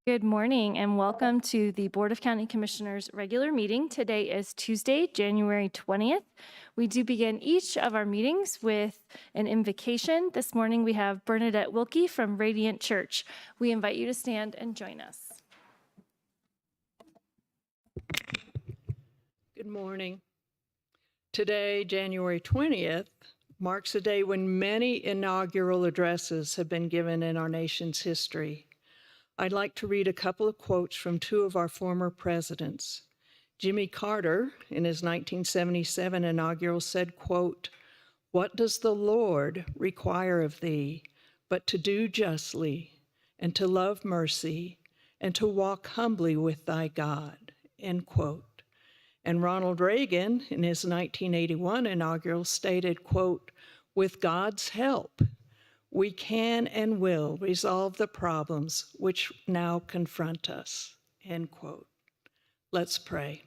Good morning and welcome to the Board of County Commissioners regular meeting. Today is Tuesday, January 20th. We do begin each of our meetings with an invocation. This morning we have Bernadette Wilkie from Radiant Church. We invite you to stand and join us. Good morning. Today, January 20th, marks a day when many inaugural addresses have been given in our nation's history. I'd like to read a couple of quotes from two of our former presidents. Jimmy Carter, in his 1977 inaugural, said, quote, "What does the Lord require of thee but to do justly and to love mercy and to walk humbly with thy God," end quote. And Ronald Reagan, in his 1981 inaugural, stated, quote, "With God's help, we can and will resolve the problems which now confront us," end quote. Let's pray.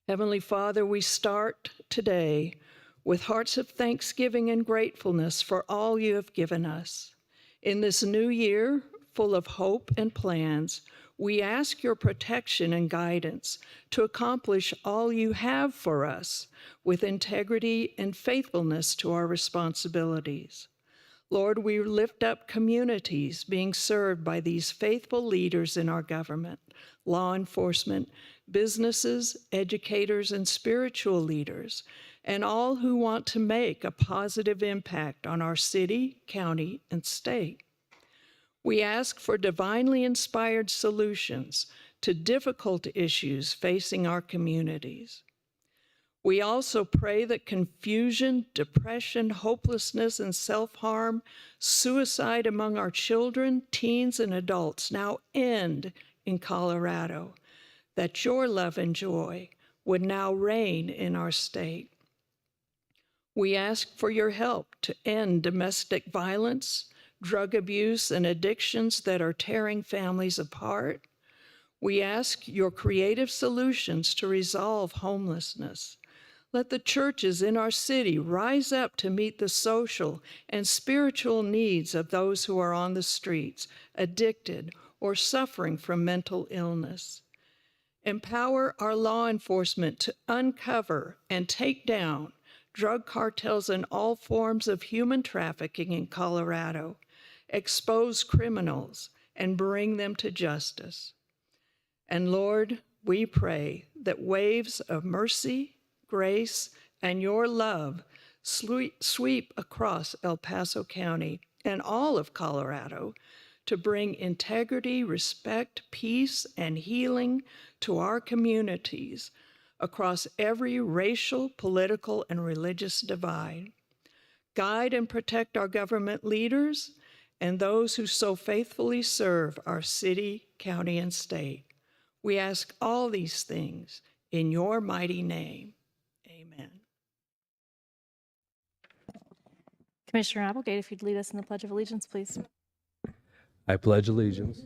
Heavenly Father, we start today with hearts of thanksgiving and gratefulness for all you have given us. In this new year, full of hope and plans, we ask your protection and guidance to accomplish all you have for us with integrity and faithfulness to our responsibilities. Lord, we lift up communities being served by these faithful leaders in our government, law enforcement, businesses, educators, and spiritual leaders, and all who want to make a positive impact on our city, county, and state. We ask for divinely inspired solutions to difficult issues facing our communities. We also pray that confusion, depression, hopelessness, and self-harm, suicide among our children, teens, and adults now end in Colorado, that your love and joy would now reign in our state. We ask for your help to end domestic violence, drug abuse, and addictions that are tearing families apart. We ask your creative solutions to resolve homelessness. Let the churches in our city rise up to meet the social and spiritual needs of those who are on the streets, addicted, or suffering from mental illness. Empower our law enforcement to uncover and take down drug cartels and all forms of human trafficking in Colorado, expose criminals, and bring them to justice. And Lord, we pray that waves of mercy, grace, and your love sweep across El Paso County and all of Colorado to bring integrity, respect, peace, and healing to our communities across every racial, political, and religious divide. Guide and protect our government leaders and those who so faithfully serve our city, county, and state. We ask all these things in your mighty name. Amen. Commissioner Applegate, if you'd lead us in the Pledge of Allegiance, please. I pledge allegiance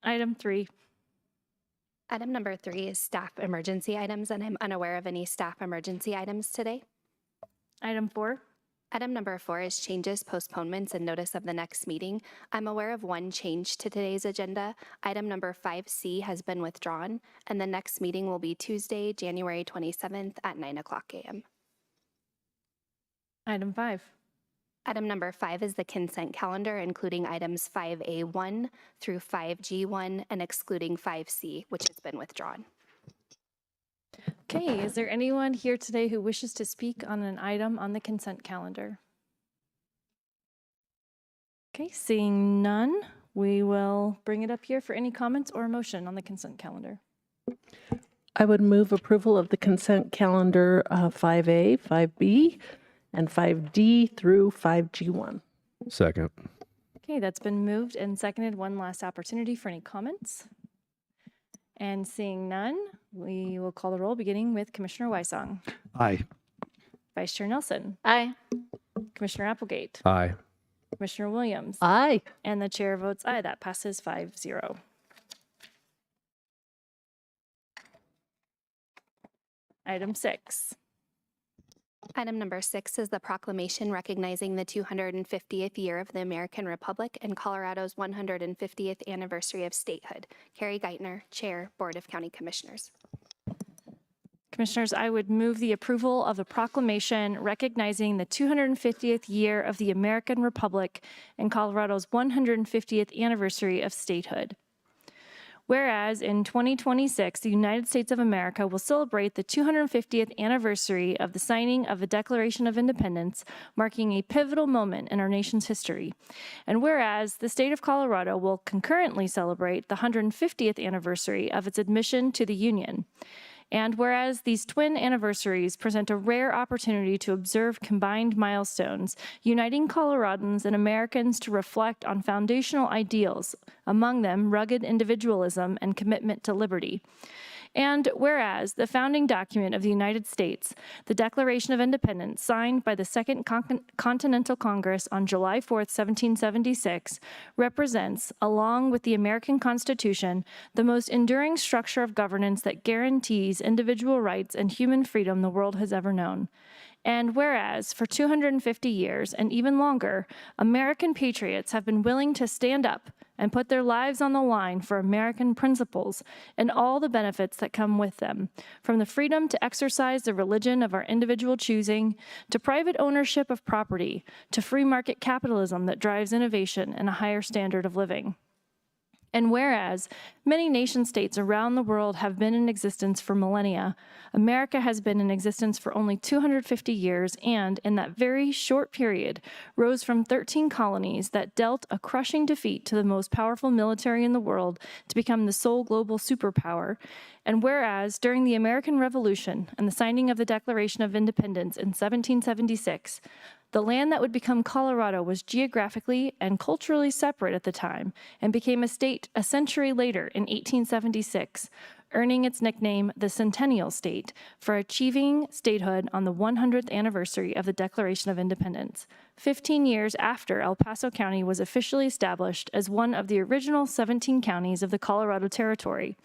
Item 3. Item number 3 is staff emergency items, and I'm unaware of any staff emergency items today. Item 4. Item number 4 is changes, postponements, and notice of the next meeting. I'm aware of one change to today's agenda. Item number 5C has been withdrawn, and the next meeting will be Tuesday, January 27th at 9:00 a.m. Item 5. Item number 5 is the consent calendar, including items 5A1 through 5G1 and excluding 5C, which has been withdrawn. Okay, is there anyone here today who wishes to speak on an item on the consent calendar? Okay, seeing none, we will bring it up here for any comments or motion on the consent calendar. I would move approval of the consent calendar 5A, 5B, and 5D through 5G1. Second. Okay, that's been moved and seconded. One last opportunity for any comments. And seeing none, we will call the roll, beginning with Commissioner Wysong. Aye. Vice Chair Nelson. Aye. Commissioner Applegate. Aye. Commissioner Williams. Aye. And the chair votes aye. That passes 5-0. Item 6. Item number 6 is the proclamation recognizing the 250th year of the American Republic and Colorado's 150th anniversary of statehood. Carrie Geithner, Chair, Board of County Commissioners. Commissioners, I would move the approval of the proclamation recognizing the 250th year of the American Republic and Colorado's 150th anniversary of statehood. Whereas in 2026, the United States of America will celebrate the 250th anniversary of the signing of the Declaration of Independence, marking a pivotal moment in our nation's history. And whereas the state of Colorado will concurrently celebrate the 150th anniversary of its admission to the Union. And whereas these twin anniversaries present a rare opportunity to observe combined milestones, uniting Coloradans and Americans to reflect on foundational ideals, among them rugged individualism and commitment to liberty. And whereas the founding document of the United States, the Declaration of Independence, signed by the Second Continental Congress on July 4th, 1776, represents, along with the American Constitution, the most enduring structure of governance that guarantees individual rights and human freedom the world has ever known. And whereas, for 250 years and even longer, American patriots have been willing to stand up and put their lives on the line for American principles and all the benefits that come with them, from the freedom to exercise the religion of our individual choosing, to private ownership of property, to free market capitalism that drives innovation and a higher standard of living. And whereas many nation-states around the world have been in existence for millennia, America has been in existence for only 250 years and, in that very short period, rose from 13 colonies that dealt a crushing defeat to the most powerful military in the world to become the sole global superpower. And whereas during the American Revolution and the signing of the Declaration of Independence in 1776, the land that would become Colorado was geographically and culturally separate at the time and became a state a century later in 1876, earning its nickname the Centennial State for achieving statehood on the 100th anniversary of the Declaration of Independence, 15 years after El Paso County was officially established as one of the original 17 counties of the Colorado Territory.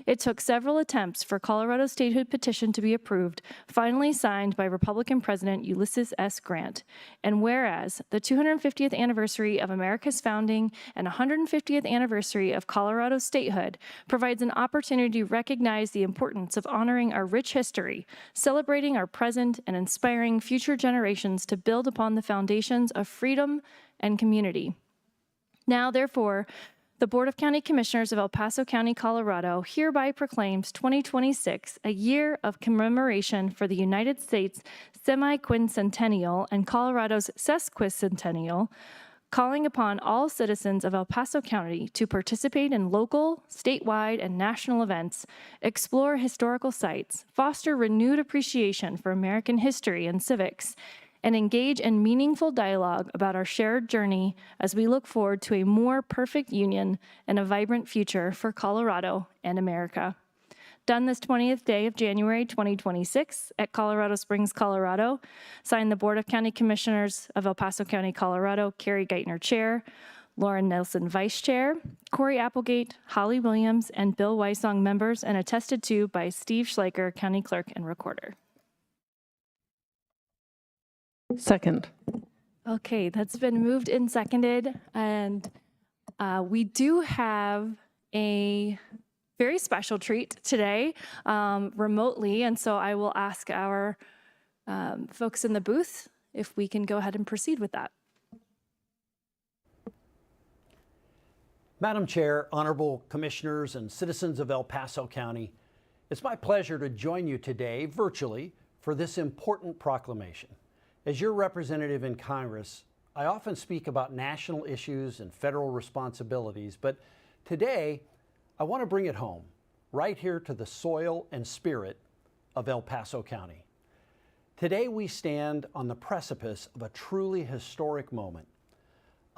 It took several attempts for Colorado's statehood petition to be approved, finally signed by Republican President Ulysses S. Grant. And whereas the 250th anniversary of America's founding and 150th anniversary of Colorado's statehood provides an opportunity to recognize the importance of honoring our rich history, celebrating our present, and inspiring future generations to build upon the foundations of freedom and community. Now, therefore, the Board of County Commissioners of El Paso County, Colorado hereby proclaims 2026 a year of commemoration for the United States semi-quincentennial and Colorado's sesquicentennial, calling upon all citizens of El Paso County to participate in local, statewide, and national events, explore historical sites, foster renewed appreciation for American history and civics, and engage in meaningful dialogue about our shared journey as we look forward to a more perfect union and a vibrant future for Colorado and America. Done this 20th day of January 2026 at Colorado Springs, Colorado. Signed the Board of County Commissioners of El Paso County, Colorado, Carrie Geithner, Chair, Lauren Nelson, Vice Chair, Corey Applegate, Holly Williams, and Bill Wysong, members, and attested to by Steve Schleicher, County Clerk and Recorder. Second. Okay, that's been moved and seconded, and we do have a very special treat today remotely, and so I will ask our folks in the booth if we can go ahead and proceed with that. Madam Chair, honorable commissioners, and citizens of El Paso County, it's my pleasure to join you today virtually for this important proclamation. As your representative in Congress, I often speak about national issues and federal responsibilities, but today I want to bring it home, right here to the soil and spirit of El Paso County. Today we stand on the precipice of a truly historic moment,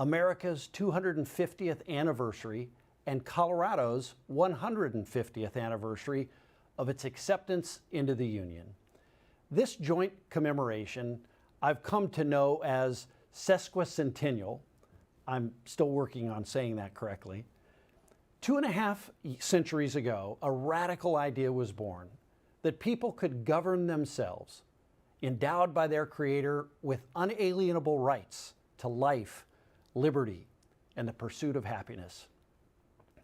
America's 250th anniversary and Colorado's 150th anniversary of its acceptance into the Union. This joint commemoration I've come to know as sesquicentennial. I'm still working on saying that correctly. 2.5 centuries ago, a radical idea was born that people could govern themselves, endowed by their Creator with unalienable rights to life, liberty, and the pursuit of happiness.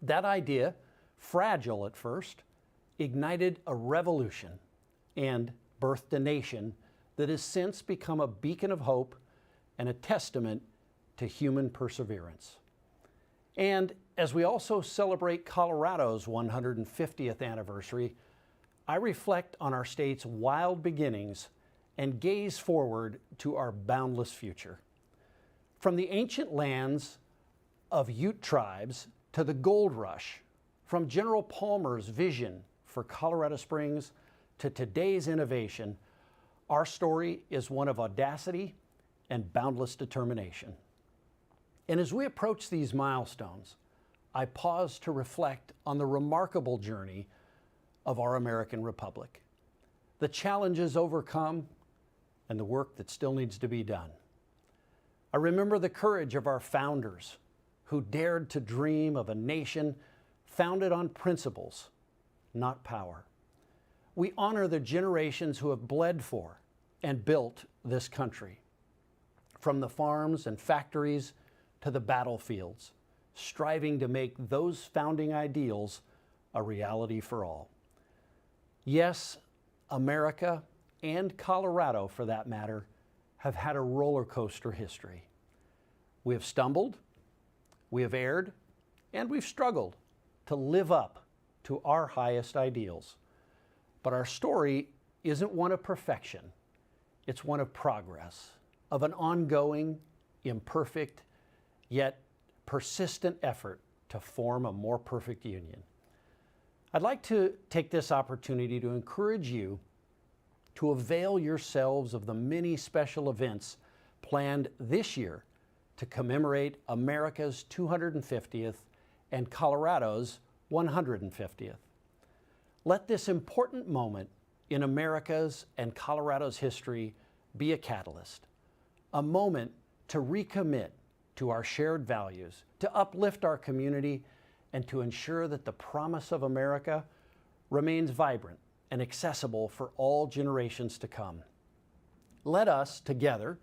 That idea, fragile at first, ignited a revolution and birthed a nation that has since become a beacon of hope and a testament to human perseverance. And as we also celebrate Colorado's 150th anniversary, I reflect on our state's wild beginnings and gaze forward to our boundless future. From the ancient lands of Ute tribes to the gold rush, from General Palmer's vision for Colorado Springs to today's innovation, our story is one of audacity and boundless determination. And as we approach these milestones, I pause to reflect on the remarkable journey of our American Republic, the challenges overcome, and the work that still needs to be done. I remember the courage of our founders who dared to dream of a nation founded on principles, not power. We honor the generations who have bled for and built this country. From the farms and factories to the battlefields, striving to make those founding ideals a reality for all. Yes, America and Colorado, for that matter, have had a roller coaster history. We have stumbled, we have erred, and we've struggled to live up to our highest ideals. But our story isn't one of perfection. It's one of progress, of an ongoing, imperfect, yet persistent effort to form a more perfect union. I'd like to take this opportunity to encourage you to avail yourselves of the many special events planned this year to commemorate America's 250th and Colorado's 150th. Let this important moment in America's and Colorado's history be a catalyst, a moment to recommit to our shared values, to uplift our community, and to ensure that the promise of America remains vibrant and accessible for all generations to come. Let us, together,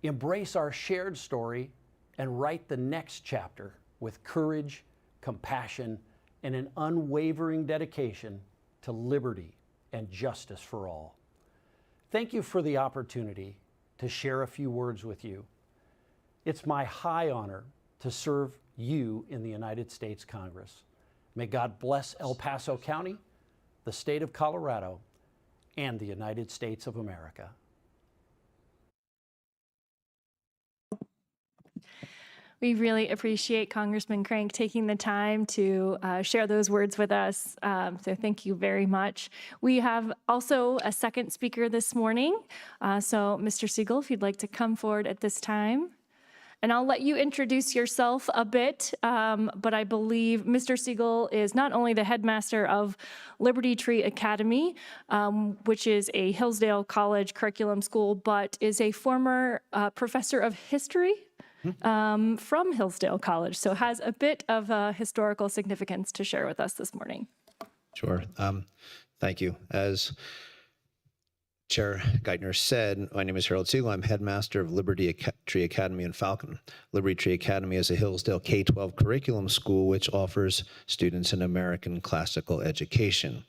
embrace our shared story and write the next chapter with courage, compassion, and an unwavering dedication to liberty and justice for all. Thank you for the opportunity to share a few words with you. It's my high honor to serve you in the United States Congress. May God bless El Paso County, the state of Colorado, and the United States of America. We really appreciate Congressman Crank taking the time to share those words with us. So thank you very much. We have also a second speaker this morning. So Mr. Siegel, if you'd like to come forward at this time. And I'll let you introduce yourself a bit, but I believe Mr. Siegel is not only the headmaster of Liberty Tree Academy, which is a Hillsdale College curriculum school, but is a former professor of history from Hillsdale College, so has a bit of historical significance to share with us this morning. Sure. Thank you. As Chair Geithner said, my name is Harold Siegel. I'm headmaster of Liberty Tree Academy in Falcon. Liberty Tree Academy is a Hillsdale K-12 curriculum school which offers students an American classical education.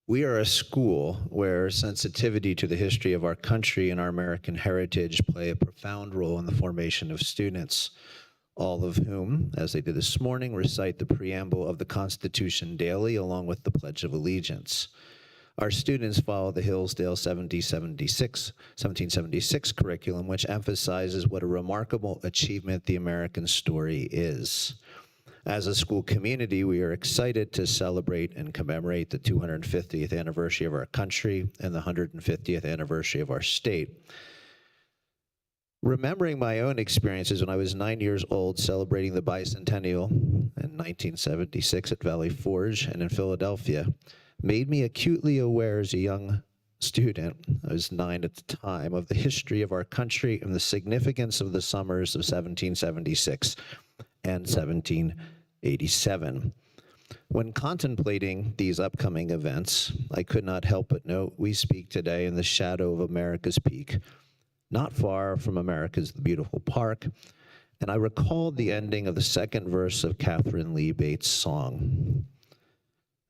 We are a school where sensitivity to the history of our country and our American heritage play a profound role in the formation of students. all of whom, as they did this morning, recite the preamble of the Constitution daily along with the Pledge of Allegiance. Our students follow the Hillsdale 1776 curriculum, which emphasizes what a remarkable achievement the American story is. As a school community, we are excited to celebrate and commemorate the 250th anniversary of our country and the 150th anniversary of our state. Remembering my own experiences when I was 9 years old celebrating the bicentennial in 1976 at Valley Forge and in Philadelphia made me acutely aware as a young student, I was 9 at the time, of the history of our country and the significance of the summers of 1776 and 1787. When contemplating these upcoming events, I could not help but note we speak today in the shadow of America's peak, not far from America's beautiful park, and I recalled the ending of the second verse of Catherine Lee Bates' song.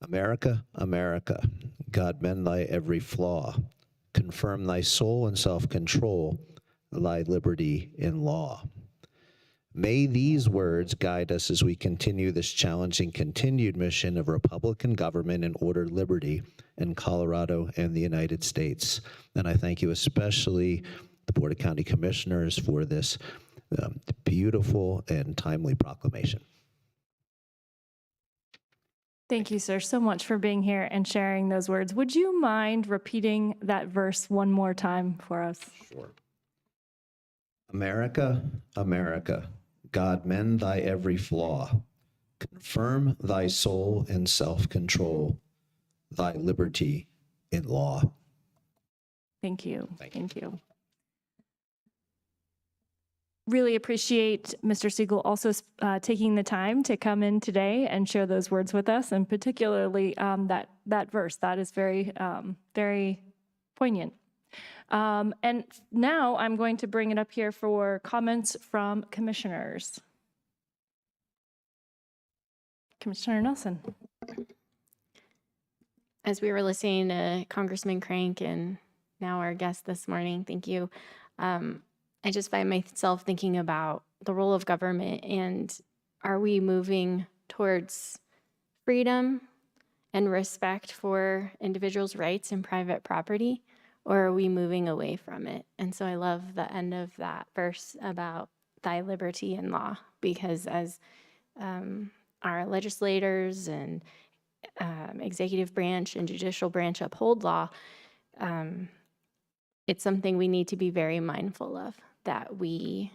America, America, God mend thy every flaw, confirm thy soul in self-control, thy liberty in law. May these words guide us as we continue this challenging continued mission of Republican government and ordered liberty in Colorado and the United States. And I thank you especially the Board of County Commissioners for this beautiful and timely proclamation. Thank you, sir, so much for being here and sharing those words. Would you mind repeating that verse one more time for us? Sure. America, America, God mend thy every flaw, confirm thy soul in self-control, thy liberty in law. Thank you. Thank you. Thank you. Really appreciate Mr. Siegel also taking the time to come in today and share those words with us, and particularly that verse. That is very, very poignant. And now I'm going to bring it up here for comments from commissioners. Commissioner Nelson. As we were listening to Congressman Crank and now our guest this morning, thank you. I just find myself thinking about the role of government, and are we moving towards freedom and respect for individuals' rights and private property, or are we moving away from it? And so I love the end of that verse about thy liberty in law, because as our legislators and executive branch and judicial branch uphold law, it's something we need to be very mindful of, that we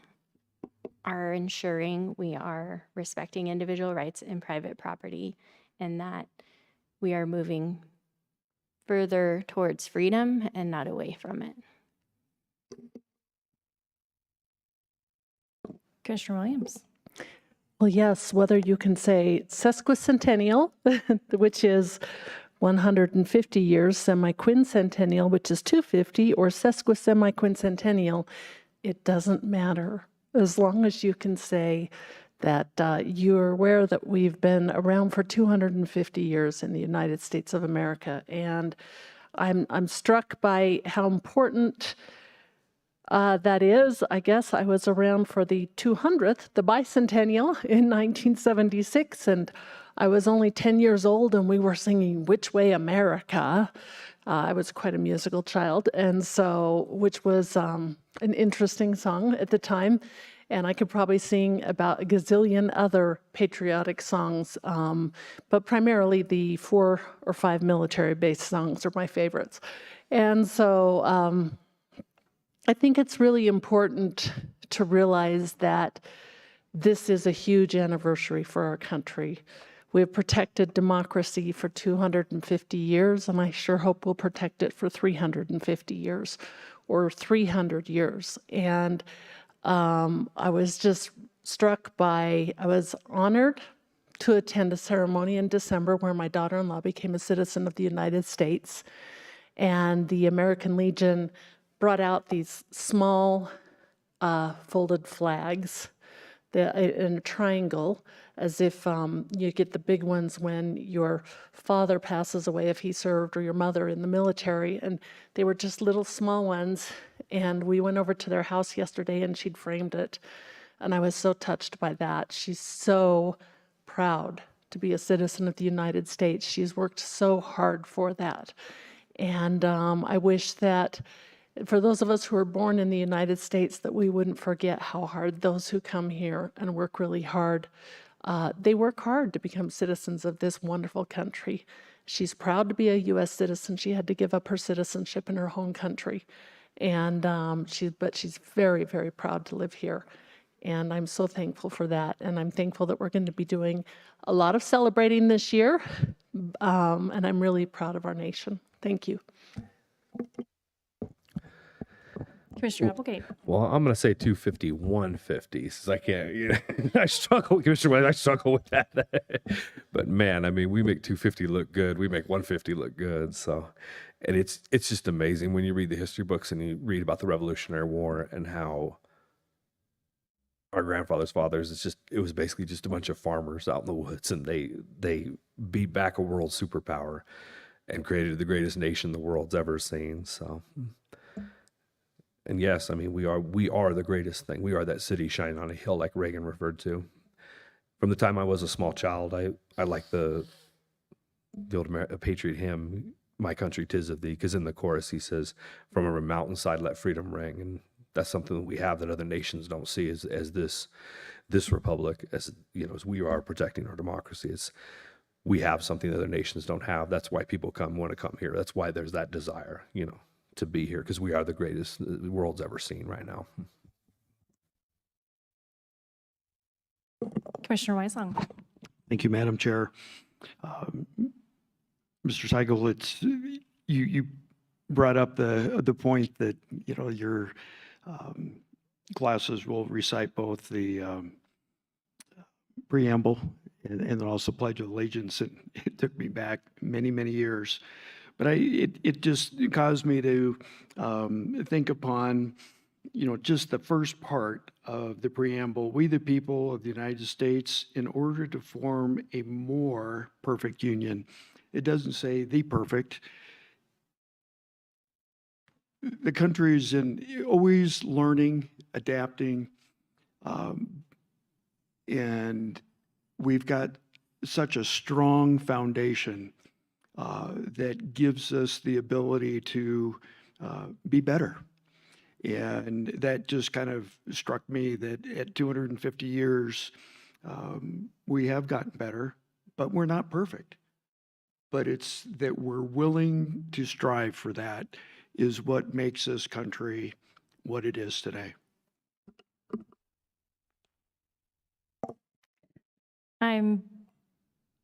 are ensuring we are respecting individual rights and private property, and that we are moving further towards freedom and not away from it. Commissioner Williams. Well, yes, whether you can say sesquicentennial, which is 150 years, semi-quincentennial, which is 250, or sesquisemi-quincentennial, it doesn't matter. As long as you can say that you're aware that we've been around for 250 years in the United States of America. And I'm struck by how important that is. I guess I was around for the 200th, the bicentennial in 1976, and I was only 10 years old, and we were singing Which Way America. I was quite a musical child, and so, which was an interesting song at the time. And I could probably sing about a gazillion other patriotic songs, but primarily the 4 or 5 military-based songs are my favorites. And so I think it's really important to realize that this is a huge anniversary for our country. We've protected democracy for 250 years, and I sure hope we'll protect it for 350 years or 300 years. And I was just struck by, I was honored to attend a ceremony in December where my daughter-in-law became a citizen of the United States. And the American Legion brought out these small folded flags in a triangle, as if you get the big ones when your father passes away if he served, or your mother in the military. And they were just little small ones. And we went over to their house yesterday and she'd framed it And I was so touched by that. She's so proud to be a citizen of the United States. She's worked so hard for that. And I wish that for those of us who are born in the United States, that we wouldn't forget how hard those who come here and work really hard, they work hard to become citizens of this wonderful country. She's proud to be a U.S. citizen. She had to give up her citizenship in her home country. And but she's very, very proud to live here. And I'm so thankful for that. And I'm thankful that we're going to be doing a lot of celebrating this year. And I'm really proud of our nation. Thank you. Commissioner Applegate. Well, I'm going to say 250, 150, since I can't, I struggle, Commissioner White, I struggle with that. But man, I mean, we make 250 look good. We make 150 look good. So, and it's just amazing when you read the history books and you read about the Revolutionary War and how our grandfather's fathers, it was basically just a bunch of farmers out in the woods, and they beat back a world superpower and created the greatest nation the world's ever seen. So, and yes, I mean, we are the greatest thing. We are that city shining on a hill, like Reagan referred to. From the time I was a small child, I like the old patriot hymn, "My country 'tis of thee," because in the chorus he says, "From a mountainside let freedom ring," and that's something that we have that other nations don't see. As this republic, as we are protecting our democracy. We have something that other nations don't have. That's why people want to come here. That's why there's that desire, to be here, because we are the greatest the world's ever seen right now. Commissioner Weisong. Thank you, Madam Chair. Mr. Seigel, you brought up the point that your classes will recite both the preamble and then also Pledge of Allegiance. And it took me back many, many years. But it just caused me to think upon, just the first part of the preamble. We, the people of the United States, in order to form a more perfect union. It doesn't say the perfect. The country is always learning, adapting, and we've got such a strong foundation that gives us the ability to be better. And that just kind of struck me that at 250 years, we have gotten better, but we're not perfect. But it's that we're willing to strive for that is what makes this country what it is today. I'm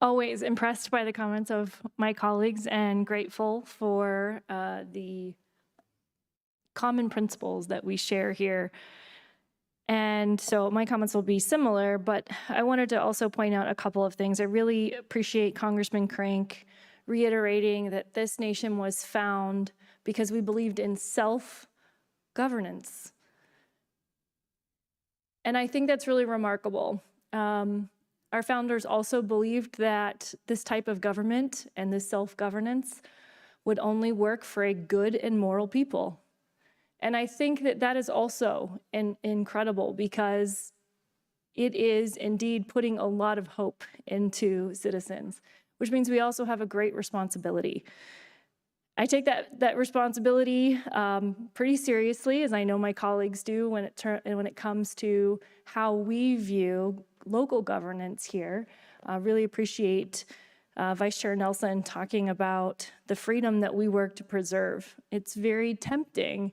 always impressed by the comments of my colleagues and grateful for the common principles that we share here. And so my comments will be similar, but I wanted to also point out a couple of things. I really appreciate Congressman Crank reiterating that this nation was found because we believed in self-governance. And I think that's really remarkable. Our founders also believed that this type of government and this self-governance would only work for a good and moral people. And I think that that is also incredible because it is indeed putting a lot of hope into citizens, which means we also have a great responsibility. I take that responsibility pretty seriously, as I know my colleagues do when it comes to how we view local governance here. Really appreciate Vice Chair Nelson talking about the freedom that we work to preserve. It's very tempting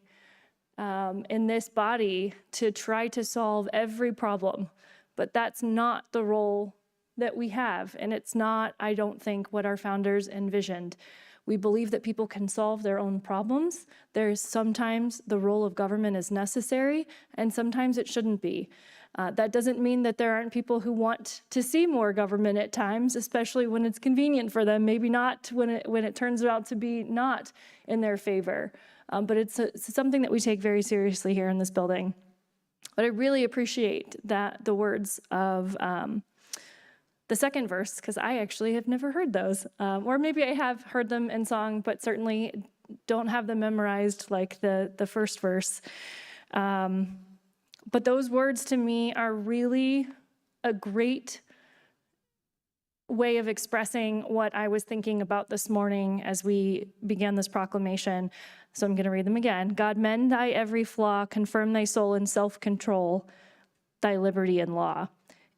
in this body to try to solve every problem, but that's not the role that we have, and it's not, I don't think, what our founders envisioned. We believe that people can solve their own problems. There's sometimes the role of government is necessary, and sometimes it shouldn't be. That doesn't mean that there aren't people who want to see more government at times, especially when it's convenient for them, maybe not when it turns out to be not in their favor. But it's something that we take very seriously here in this building. But I really appreciate the words of the second verse, because I actually have never heard those. Or maybe I have heard them in song, but certainly don't have them memorized like the first verse. But those words to me are really a great way of expressing what I was thinking about this morning as we began this proclamation. So I'm going to read them again. God, mend thy every flaw, confirm thy soul in self-control, thy liberty and law.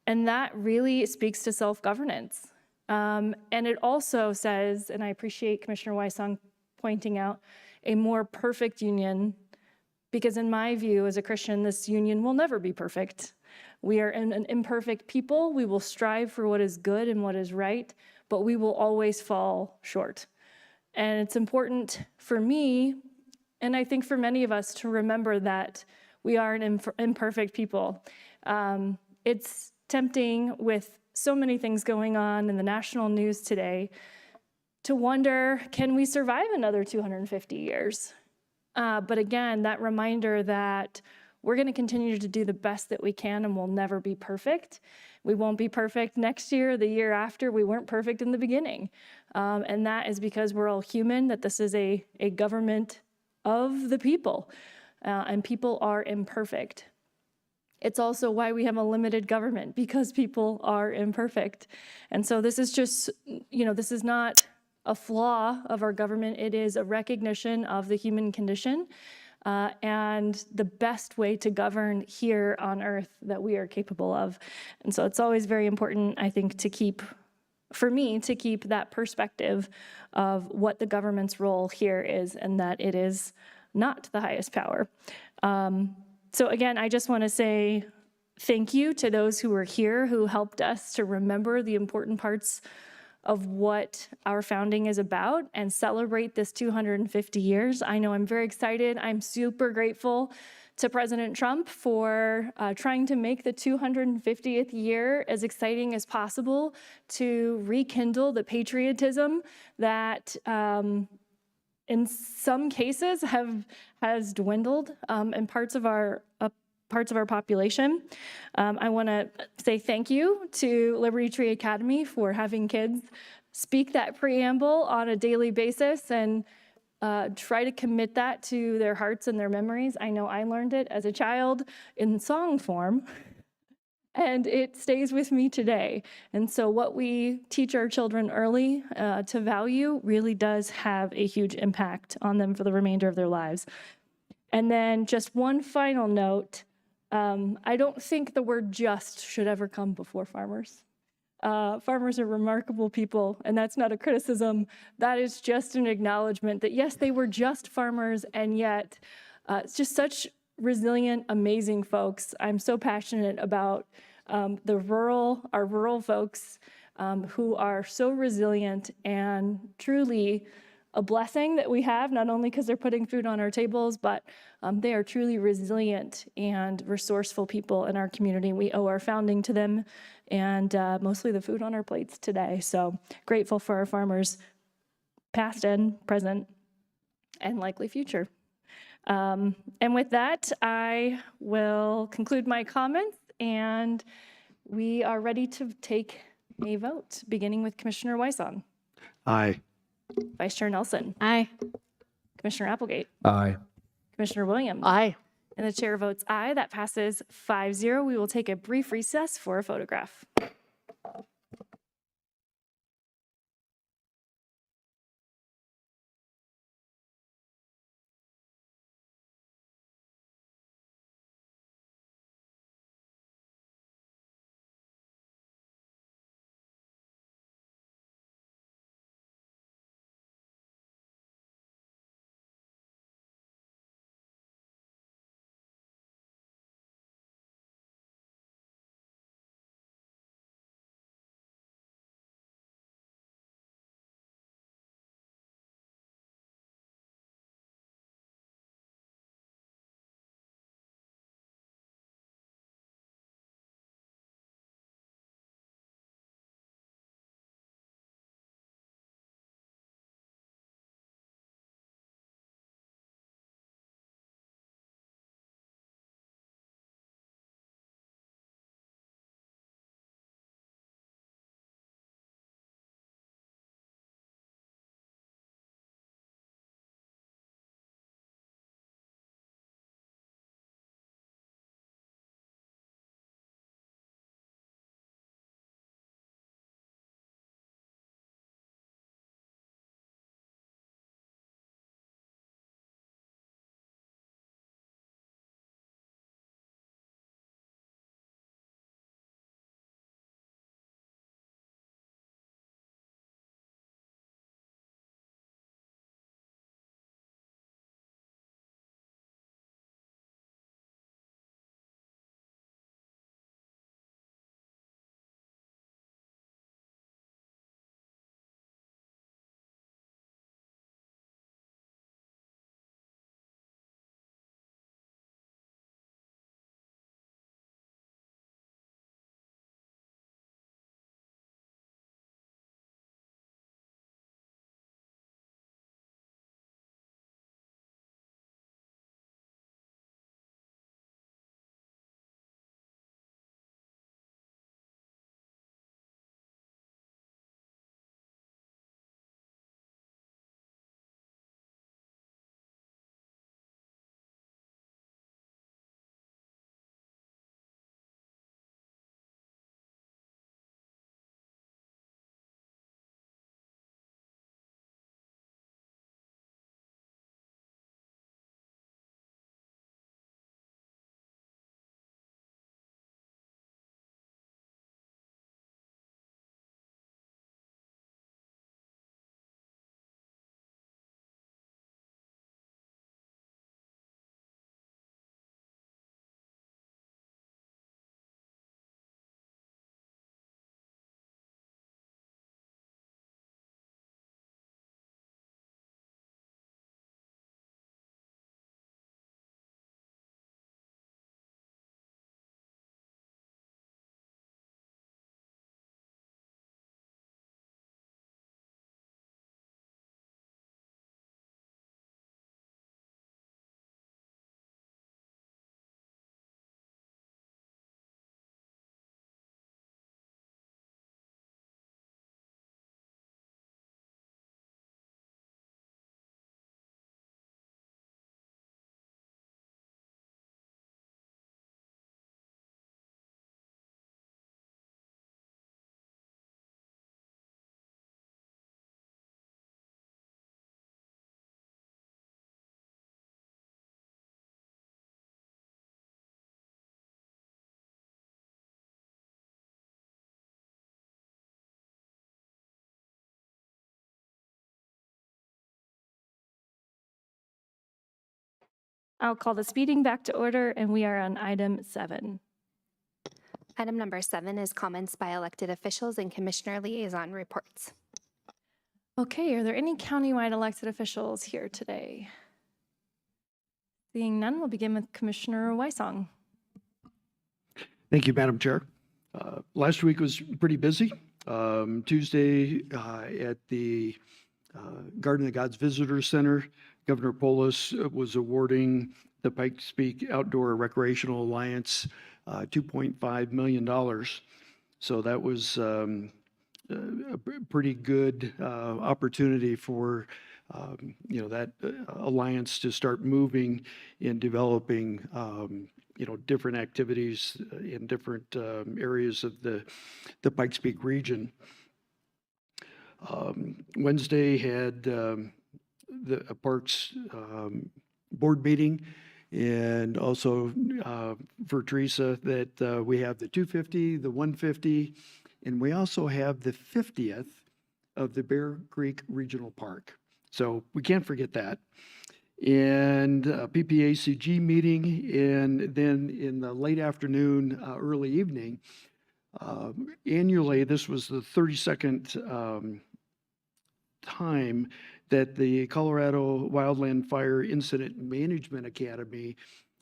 And that really speaks to self-governance. And it also says, and I appreciate Commissioner Wysong pointing out, a more perfect union, because in my view as a Christian, this union will never be perfect. We are an imperfect people. We will strive for what is good and what is right, but we will always fall short. And it's important for me, and I think for many of us, to remember that we are an imperfect people. It's tempting with so many things going on in the national news today to wonder, can we survive another 250 years? But again, that reminder that we're going to continue to do the best that we can and we'll never be perfect. We won't be perfect next year, the year after. We weren't perfect in the beginning. And that is because we're all human, that this is a government of the people, and people are imperfect. It's also why we have a limited government, because people are imperfect. And so this is just, this is not a flaw of our government. It is a recognition of the human condition and the best way to govern here on earth that we are capable of. And so it's always very important, I think, for me to keep that perspective of what the government's role here is, and that it is not the highest power. So again, I just want to say thank you to those who were here, who helped us to remember the important parts of what our founding is about and celebrate this 250 years. I know I'm very excited. I'm super grateful to President Trump for trying to make the 250th year as exciting as possible, to rekindle the patriotism that in some cases has dwindled in parts of our population. I want to say thank you to Liberty Tree Academy for having kids speak that preamble on a daily basis and try to commit that to their hearts and their memories. I know I learned it as a child in song form, and it stays with me today. And so what we teach our children early to value really does have a huge impact on them for the remainder of their lives. And then just one final note, I don't think the word just should ever come before farmers. Farmers are remarkable people, and that's not a criticism. That is just an acknowledgement that yes, they were just farmers, and yet it's just such resilient, amazing folks. I'm so passionate about our rural folks who are so resilient and truly a blessing that we have, not only because they're putting food on our tables, but they are truly resilient and resourceful people in our community. We owe our founding to them and mostly the food on our plates today. So grateful for our farmers, past and present, and likely future. And with that, I will conclude my comments, and we are ready to take a vote, beginning with Commissioner Wysong. Aye. Vice Chair Nelson. Aye. Commissioner Applegate. Aye. Commissioner Williams. Aye. And the chair votes aye. That passes 5-0. We will take a brief recess for a photograph. I'll call this meeting back to order, and we are on item 7. Item number 7 is comments by elected officials and commissioner liaison reports. Okay, are there any countywide elected officials here today? Seeing none, we'll begin with Commissioner Weissong. Thank you, Madam Chair. Last week was pretty busy. Tuesday at the Garden of the Gods Visitor Center, Governor Polis was awarding the Pikes Peak Outdoor Recreational Alliance $2.5 million. So that was a pretty good opportunity for that alliance to start moving and developing different activities in different areas of the Pikes Peak region. Wednesday had the Parks board meeting, and also for Teresa that we have the 250, the 150, and we also have the 50th of the Bear Creek Regional Park. So we can't forget that. And a PPACG meeting, and then in the late afternoon, early evening, annually, this was the 32nd time that the Colorado Wildland Fire Incident Management Academy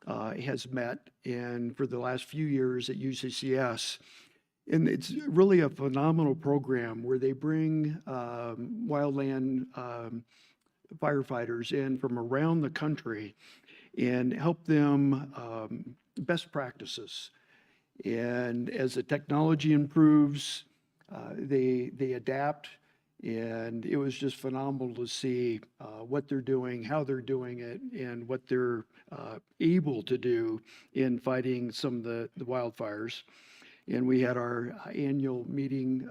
has met, and for the last few years at UCCS. And it's really a phenomenal program where they bring wildland firefighters in from around the country and help them best practices. And as the technology improves, they adapt. And it was just phenomenal to see what they're doing, how they're doing it, and what they're able to do in fighting some of the wildfires. And we had our annual meeting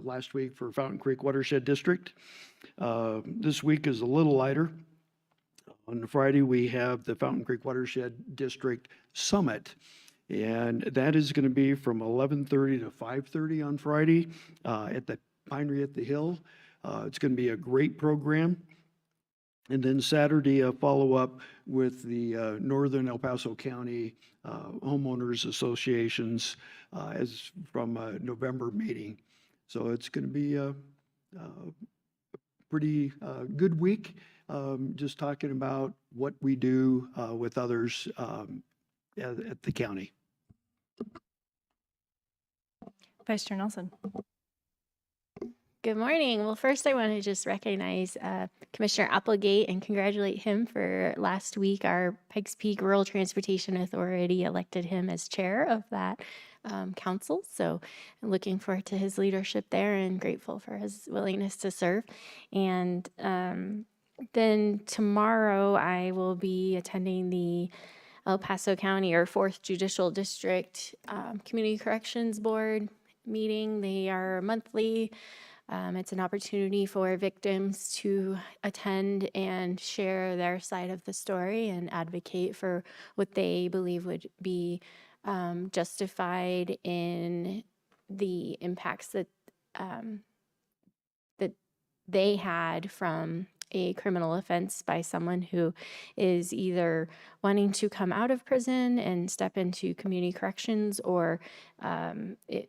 last week for Fountain Creek Watershed District. This week is a little lighter. On Friday, we have the Fountain Creek Watershed District Summit. And that is going to be from 11:30 to 5:30 on Friday at the Pinery at the Hill. It's going to be a great program. And then Saturday, a follow-up with the Northern El Paso County Homeowners Associations as from a November meeting. So it's going to be a pretty good week, just talking about what we do with others at the county. Vice Chair Nelson. Good morning. Well, first I want to just recognize Commissioner Applegate and congratulate him for last week. Our Pikes Peak Rural Transportation Authority elected him as chair of that council. So I'm looking forward to his leadership there and grateful for his willingness to serve. And then tomorrow I will be attending the El Paso County or 4th Judicial District Community Corrections Board meeting. They are monthly. It's an opportunity for victims to attend and share their side of the story and advocate for what they believe would be justified in the impacts that that they had from a criminal offense by someone who is either wanting to come out of prison and step into community corrections, or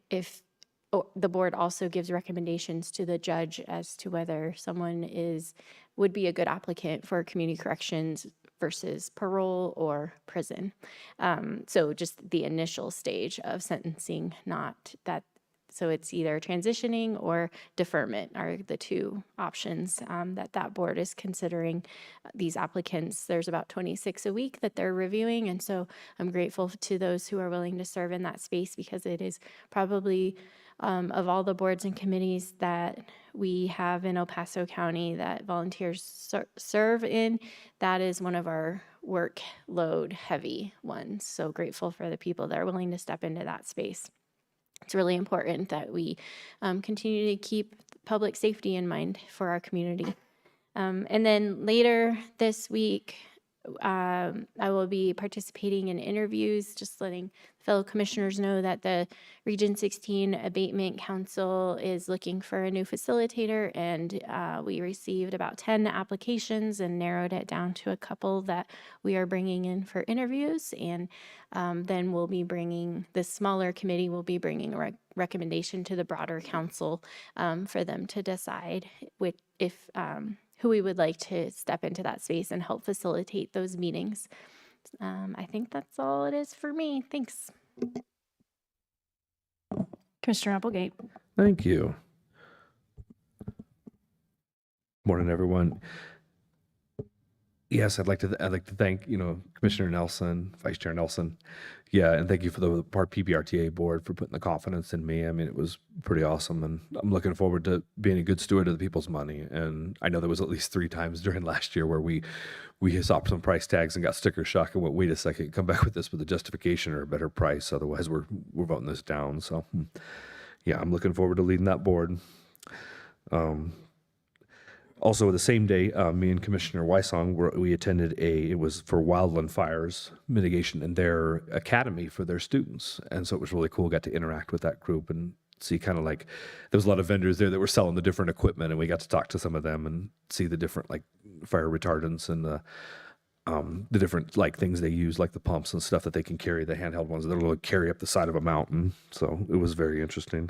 if the board also gives recommendations to the judge as to whether someone would be a good applicant for community corrections versus parole or prison. So just the initial stage of sentencing, not that. So it's either transitioning or deferment are the two options that board is considering these applicants. There's about 26 a week that they're reviewing. And so I'm grateful to those who are willing to serve in that space, because it is probably of all the boards and committees that we have in El Paso County that volunteers serve in, that is one of our workload heavy ones. So grateful for the people that are willing to step into that space. It's really important that we continue to keep public safety in mind for our community. And then later this week, I will be participating in interviews, just letting fellow commissioners know that the Region 16 Abatement Council is looking for a new facilitator, and we received about 10 applications and narrowed it down to a couple that we are bringing in for interviews. And then we'll be bringing, this smaller committee will be bringing a recommendation to the broader council for them to decide if who we would like to step into that space and help facilitate those meetings. I think that's all it is for me. Thanks. Commissioner Applegate. Thank you. Morning, everyone. Yes, I'd like to thank, Commissioner Nelson, Vice Chair Nelson. Yeah, and thank you for the PART PBRTA board for putting the confidence in me. I mean, it was pretty awesome, and I'm looking forward to being a good steward of the people's money. And I know there was at least 3 times during last year where we saw some price tags and got sticker shock and went, wait a second, come back with this with a justification or a better price. Otherwise, we're voting this down. So, yeah, I'm looking forward to leading that board. Also, the same day, me and Commissioner Weissong, we attended it was for wildland fires mitigation in their academy for their students. And so it was really cool, got to interact with that group and see kind of like, there was a lot of vendors there that were selling the different equipment, and we got to talk to some of them and see the different like fire retardants and the different like things they use, like the pumps and stuff that they can carry, the handheld ones that will carry up the side of a mountain. So it was very interesting.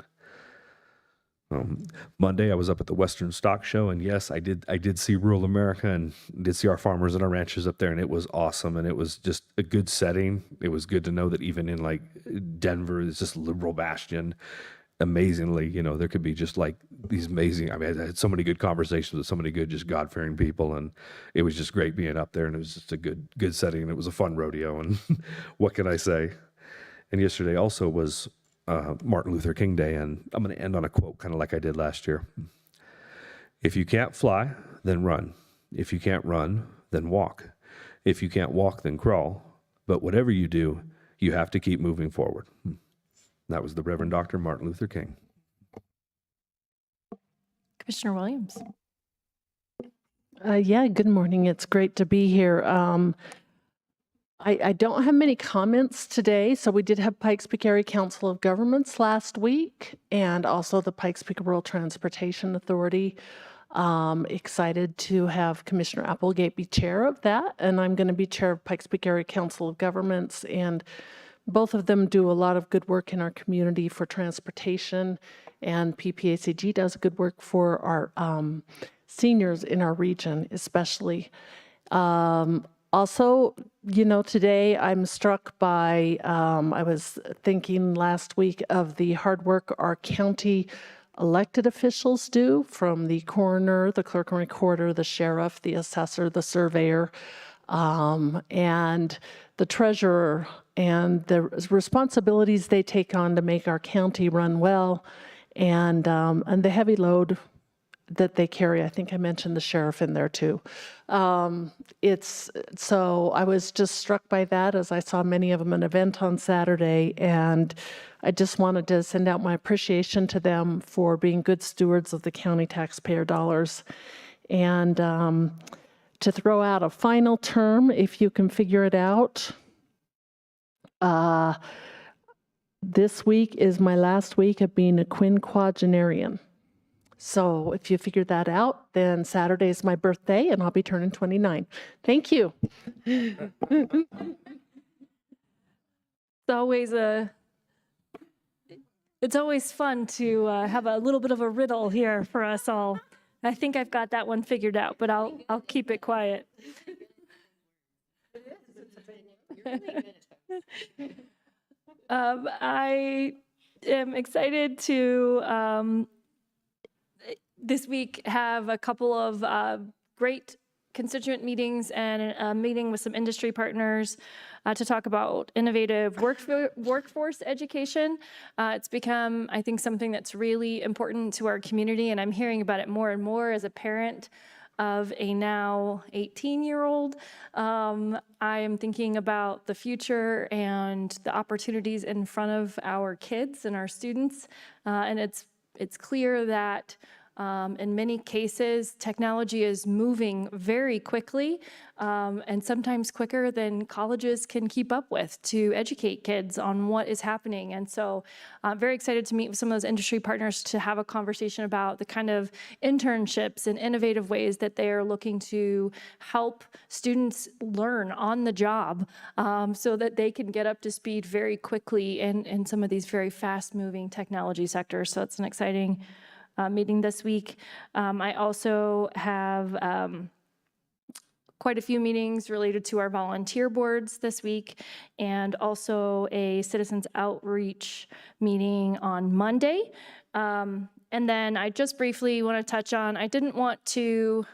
Monday, I was up at the Western Stock Show, and yes, I did see rural America and did see our farmers and our ranchers up there, and it was awesome, and it was just a good setting. It was good to know that even in like Denver, it's just liberal bastion. Amazingly, there could be just like these amazing, I mean, I had so many good conversations with so many good, just God-fearing people, and it was just great being up there, and it was just a good setting, and it was a fun rodeo, and what can I say? And yesterday also was Martin Luther King Day, and I'm going to end on a quote kind of like I did last year. If you can't fly, then run. If you can't run, then walk. If you can't walk, then crawl. But whatever you do, you have to keep moving forward. That was the Reverend Dr. Martin Luther King. Commissioner Williams. Yeah, good morning. It's great to be here. I don't have many comments today. So we did have Pikes Peak Area Council of Governments last week, and also the Pikes Peak Rural Transportation Authority. Excited to have Commissioner Applegate be chair of that, and I'm going to be chair of Pikes Peak Area Council of Governments, and both of them do a lot of good work in our community for transportation, and PPACG does good work for our seniors in our region, especially. Also, today I'm struck by, I was thinking last week of the hard work our county elected officials do, from the coroner, the clerk and recorder, the sheriff, the assessor, the surveyor, and the treasurer, and the responsibilities they take on to make our county run well, and the heavy load that they carry. I think I mentioned the sheriff in there too. So I was just struck by that as I saw many of them at an event on Saturday, and I just wanted to send out my appreciation to them for being good stewards of the county taxpayer dollars. And to throw out a final term, if you can figure it out, this week is my last week of being a quinquagenarian. So if you figure that out, then Saturday is my birthday, and I'll be turning 29. Thank you. It's always fun to have a little bit of a riddle here for us all. I think I've got that one figured out, but I'll keep it quiet. I am excited to this week have a couple of great constituent meetings and a meeting with some industry partners to talk about innovative workforce education. It's become, I think, something that's really important to our community, and I'm hearing about it more and more as a parent of a now 18-year-old. I am thinking about the future and the opportunities in front of our kids and our students, and it's clear that In many cases, technology is moving very quickly, and sometimes quicker than colleges can keep up with to educate kids on what is happening. And so I'm very excited to meet with some of those industry partners to have a conversation about the kind of internships and innovative ways that they are looking to help students learn on the job, so that they can get up to speed very quickly in some of these very fast-moving technology sectors. So it's an exciting meeting this week. I also have quite a few meetings related to our volunteer boards this week, and also a citizens outreach meeting on Monday. And then I just briefly want to touch on, I didn't want to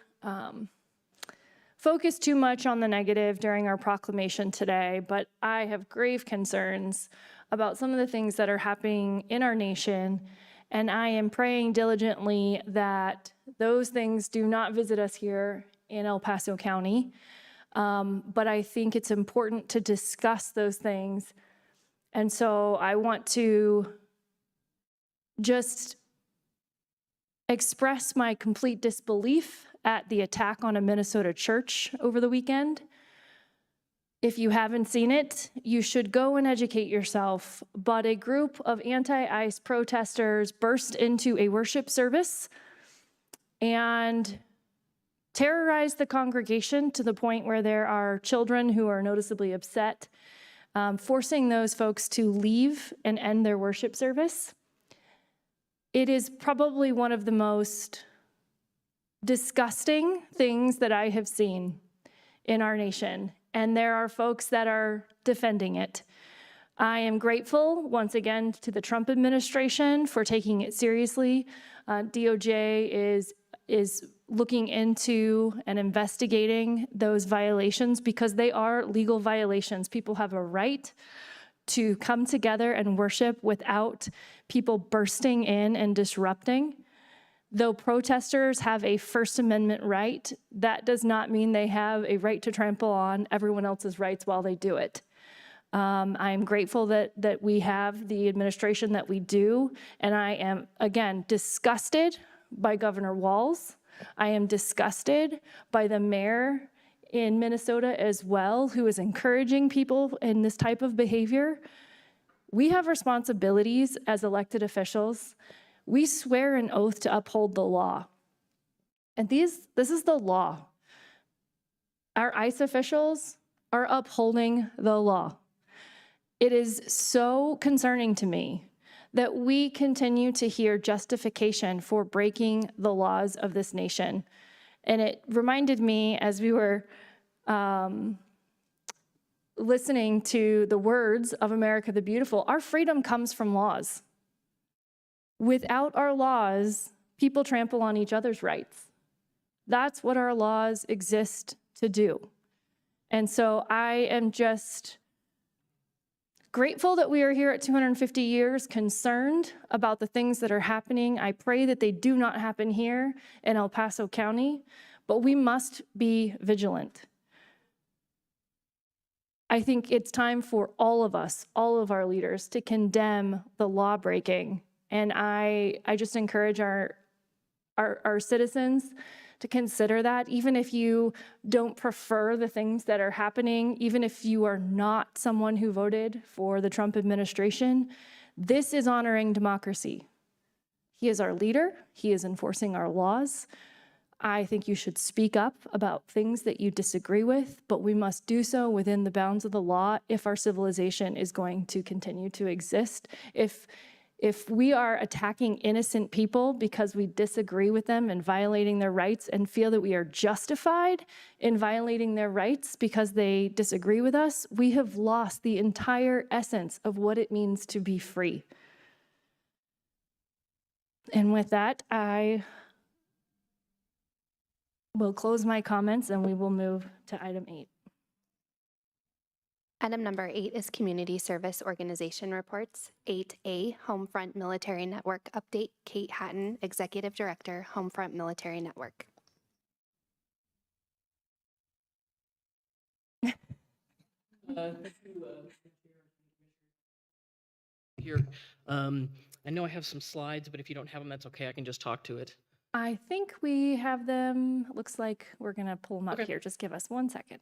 focus too much on the negative during our proclamation today, but I have grave concerns about some of the things that are happening in our nation. And I am praying diligently that those things do not visit us here in El Paso County. But I think it's important to discuss those things. And so I want to just express my complete disbelief at the attack on a Minnesota church over the weekend. If you haven't seen it, you should go and educate yourself. But a group of anti-ICE protesters burst into a worship service and terrorized the congregation to the point where there are children who are noticeably upset, forcing those folks to leave and end their worship service. It is probably one of the most disgusting things that I have seen in our nation. And there are folks that are defending it. I am grateful, once again, to the Trump administration for taking it seriously. DOJ is looking into and investigating those violations because they are legal violations. People have a right to come together and worship without people bursting in and disrupting. Though protesters have a First Amendment right, that does not mean they have a right to trample on everyone else's rights while they do it. I am grateful that we have the administration that we do, and I am, again, disgusted by Governor Walz. I am disgusted by the mayor in Minnesota as well, who is encouraging people in this type of behavior. We have responsibilities as elected officials. We swear an oath to uphold the law. And this is the law. Our ICE officials are upholding the law. It is so concerning to me that we continue to hear justification for breaking the laws of this nation. And it reminded me, as we were listening to the words of America the Beautiful, our freedom comes from laws. Without our laws, people trample on each other's rights. That's what our laws exist to do. And so I am just grateful that we are here at 250 years, concerned about the things that are happening. I pray that they do not happen here in El Paso County, but we must be vigilant. I think it's time for all of us, all of our leaders, to condemn the law breaking. And I just encourage our citizens to consider that, even if you don't prefer the things that are happening, even if you are not someone who voted for the Trump administration, this is honoring democracy. He is our leader. He is enforcing our laws. I think you should speak up about things that you disagree with, but we must do so within the bounds of the law if our civilization is going to continue to exist. If we are attacking innocent people because we disagree with them and violating their rights and feel that we are justified in violating their rights because they disagree with us, we have lost the entire essence of what it means to be free. And with that, I will close my comments and we will move to item 8. Item number 8 is Community Service Organization Reports. 8A, Homefront Military Network Update. Kate Hatton, Executive Director, Homefront Military Network. Here, I know I have some slides, but if you don't have them, that's okay. I can just talk to it. I think we have them. Looks like we're going to pull them up Okay. here. Just give us 1 second.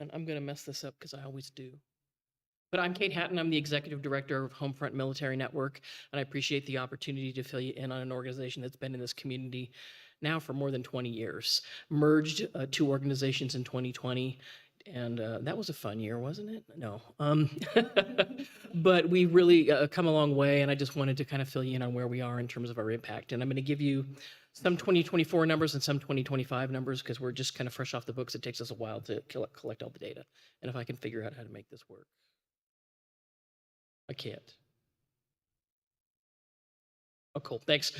And I'm going to mess this up because I always do. But I'm Kate Hatton. I'm the Executive Director of Homefront Military Network, and I appreciate the opportunity to fill you in on an organization that's been in this community now for more than 20 years. Merged 2 organizations in 2020, and that was a fun year, wasn't it? No. But we really come a long way, and I just wanted to kind of fill you in on where we are in terms of our impact. And I'm going to give you some 2024 numbers and some 2025 numbers because we're just kind of fresh off the books. It takes us a while to collect all the data. And if I can figure out how to make this work. I can't. Oh, cool. Thanks.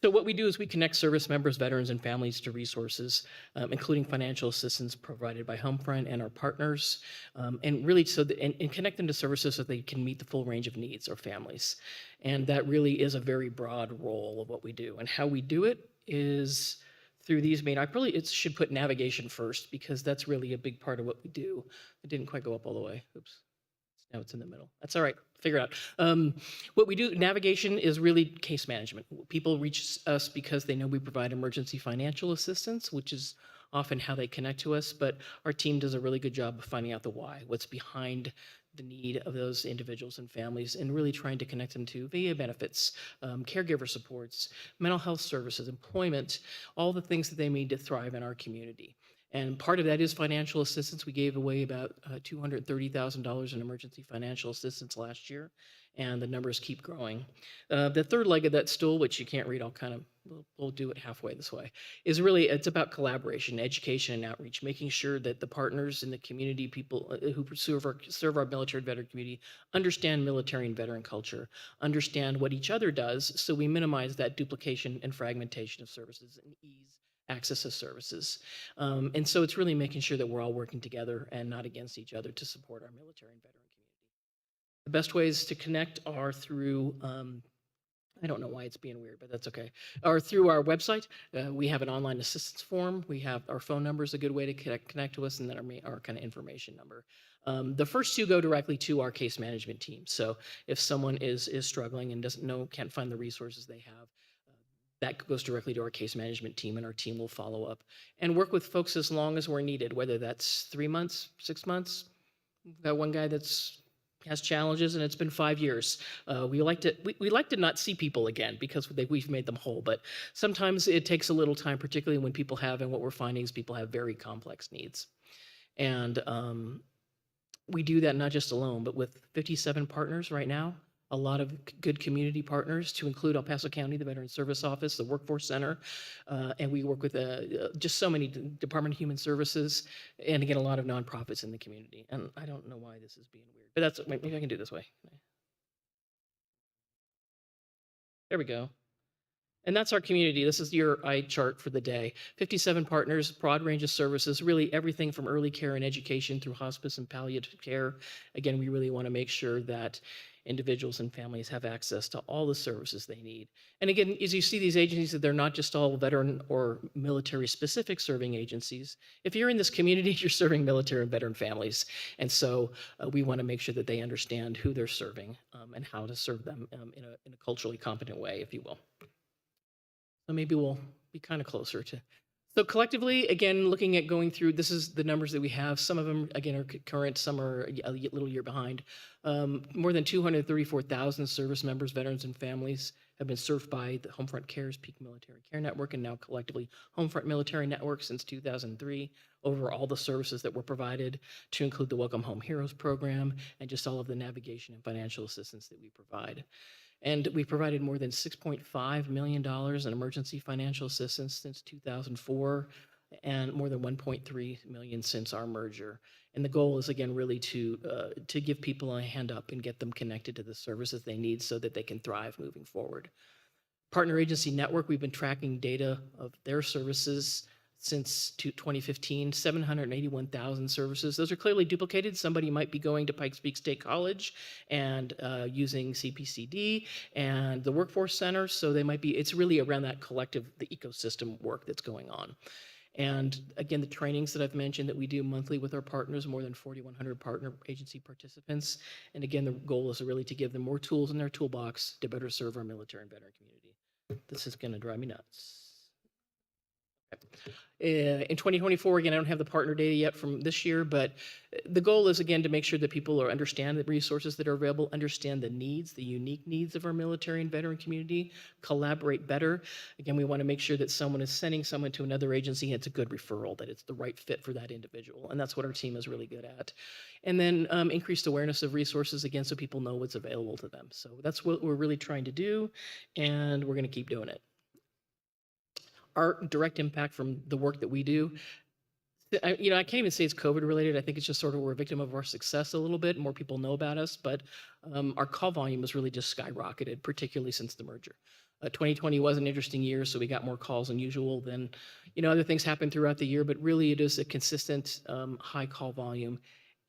So what we do is we connect service members, veterans, and families to resources, including financial assistance provided by Homefront and our partners, and really and connect them to services so they can meet the full range of needs of families. And that really is a very broad role of what we do. And how we do it is through these main. Should put navigation first because that's really a big part of what we do. It didn't quite go up all the way. Oops. Now it's in the middle. That's all right. Figure it out. What we do, navigation is really case management. People reach us because they know we provide emergency financial assistance, which is often how they connect to us. But our team does a really good job of finding out the why, what's behind the need of those individuals and families, and really trying to connect them to VA benefits, caregiver supports, mental health services, employment, all the things that they need to thrive in our community. And part of that is financial assistance. We gave away about $230,000 in emergency financial assistance last year, and the numbers keep growing. The third leg of that stool, which you can't read, we'll do it halfway this way, is really, it's about collaboration, education, and outreach, making sure that the partners in the community, people who serve our military and veteran community, understand military and veteran culture, understand what each other does, so we minimize that duplication and fragmentation of services and ease access to services. And so it's really making sure that we're all working together and not against each other to support our military and veteran community. The best ways to connect are through, I don't know why it's being weird, but that's okay, or through our website. We have an online assistance form. We have our phone number is a good way to connect to us, and then our kind of information number. The first 2 go directly to our case management team. So if someone is struggling and can't find the resources they have, that goes directly to our case management team, and our team will follow up and work with folks as long as we're needed, whether that's 3 months, 6 months. We've got one guy has challenges, and it's been 5 years. We like to not see people again because we've made them whole, but sometimes it takes a little time, particularly when people have, and what we're finding is people have very complex needs. And we do that not just alone, but with 57 partners right now. A lot of good community partners, to include El Paso County, the Veteran Service Office, the Workforce Center, and we work with just so many Department of Human Services, and again, a lot of nonprofits in the community. And I don't know why this is being weird, but maybe I can do it this way. There we go. And that's our community. This is your eye chart for the day. 57 partners, broad range of services, really everything from early care and education through hospice and palliative care. Again, we really want to make sure that individuals and families have access to all the services they need. And again, as you see these agencies, they're not just all veteran or military specific serving agencies. If you're in this community, you're serving military and veteran families. And so we want to make sure that they understand who they're serving and how to serve them in a culturally competent way, if you will. So maybe we'll be kind of closer to. So collectively, again, looking at going through, this is the numbers that we have. Some of them, again, are current, some are a little year behind. More than 234,000 service members, veterans, and families have been served by the Homefront Cares Peak Military Care Network, and now collectively Homefront Military Network since 2003, over all the services that were provided, to include the Welcome Home Heroes program and just all of the navigation and financial assistance that we provide. And we provided more than $6.5 million in emergency financial assistance since 2004, and more than $1.3 million since our merger. And the goal is, again, really to give people a hand up and get them connected to the services they need so that they can thrive moving forward. Partner Agency Network, we've been tracking data of their services since 2015, 781,000 services. Those are clearly duplicated. Somebody might be going to Pikes Peak State College and using CPCD and the Workforce Center. So they might be, it's really around that collective, the ecosystem work that's going on. And again, the trainings that I've mentioned that we do monthly with our partners, more than 4,100 partner agency participants. And again, the goal is really to give them more tools in their toolbox to better serve our military and veteran community. This is going to drive me nuts. In 2024, again, I don't have the partner data yet from this year, but the goal is, again, to make sure that people understand the resources that are available, understand the needs, the unique needs of our military and veteran community, collaborate better. Again, we want to make sure that someone is sending someone to another agency, and it's a good referral, that it's the right fit for that individual. And that's what our team is really good at. And then increased awareness of resources, again, so people know what's available to them. So that's what we're really trying to do, and we're going to keep doing it. Our direct impact from the work that we do, I can't even say it's COVID related. I think it's just sort of we're a victim of our success a little bit. More people know about us, but our call volume has really just skyrocketed, particularly since the merger. 2020 was an interesting year, so we got more calls than usual. Then, other things happened throughout the year, but really it is a consistent high call volume.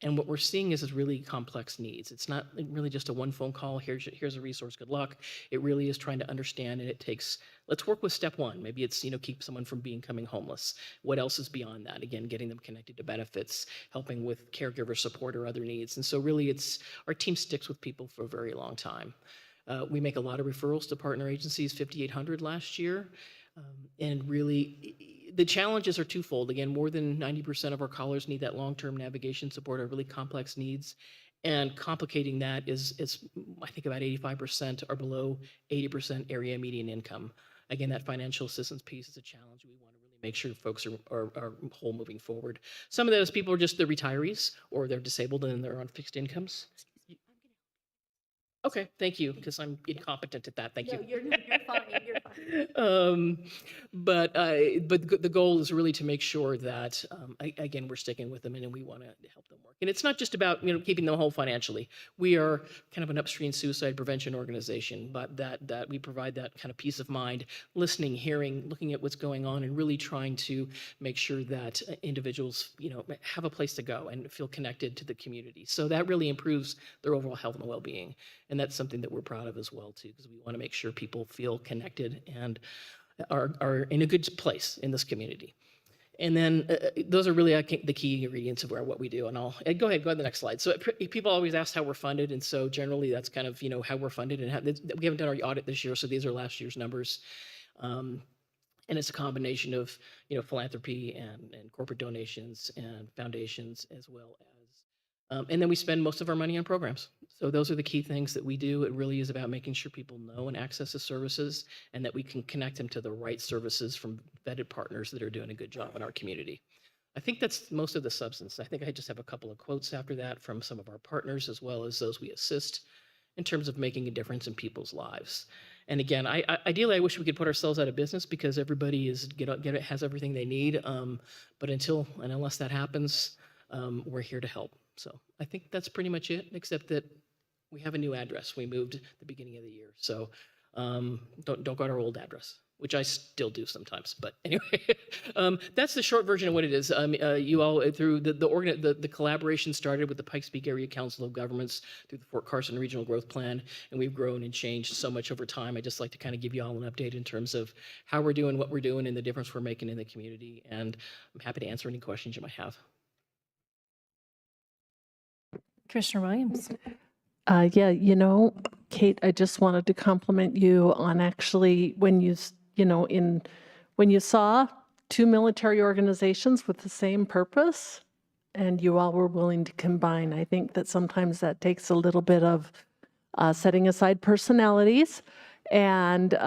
And what we're seeing is really complex needs. It's not really just a one phone call, here's a resource, good luck. It really is trying to understand, and it takes, let's work with step one. Maybe it's, keep someone from becoming homeless. What else is beyond that? Again, getting them connected to benefits, helping with caregiver support or other needs. And so really our team sticks with people for a very long time. We make a lot of referrals to partner agencies, 5,800 last year. And really, the challenges are twofold. Again, more than 90% of our callers need that long-term navigation support, are really complex needs. And complicating that is I think about 85% are below 80% area median income. Again, that financial assistance piece is a challenge. We want to really make sure folks are whole moving forward. Some of those people are just the retirees, or they're disabled and they're on fixed incomes. Okay, thank you, because I'm incompetent at that. Thank you. You're fine. You're fine. But the goal is really to make sure that again, we're sticking with them, and we want to help them work. And it's not just about keeping them whole financially. We are kind of an upstream suicide prevention organization, but that we provide that kind of peace of mind, listening, hearing, looking at what's going on, and really trying to make sure that individuals have a place to go and feel connected to the community. So that really improves their overall health and well-being. And that's something that we're proud of as well, too, because we want to make sure people feel connected and are in a good place in this community. And then those are really the key ingredients of what we do. And I'll go ahead to the next slide. So people always ask how we're funded. And so generally that's kind of, how we're funded. And we haven't done our audit this year, so these are last year's numbers. And it's a combination of, philanthropy and corporate donations and foundations, as well as and then we spend most of our money on programs. So those are the key things that we do. It really is about making sure people know and access the services, and that we can connect them to the right services from vetted partners that are doing a good job in our community. I think that's most of the substance. I think I just have a couple of quotes after that from some of our partners, as well as those we assist, in terms of making a difference in people's lives. And again, ideally, I wish we could put ourselves out of business, because everybody has everything they need. But unless that happens, we're here to help. So I think that's pretty much it, except that we have a new address. We moved at the beginning of the year. So don't go to our old address, which I still do sometimes. But anyway, that's the short version of what it is. You all, through the collaboration started with the Pikes Peak Area Council of Governments through the Fort Carson Regional Growth Plan, and we've grown and changed so much over time. I just like to kind of give you all an update in terms of how we're doing, what we're doing, and the difference we're making in the community. And I'm happy to answer any questions you might have. Commissioner Williams. Yeah, Kate, I just wanted to compliment you on actually when you saw two military organizations with the same purpose and you all were willing to combine. I think that sometimes that takes a little bit of setting aside personalities and,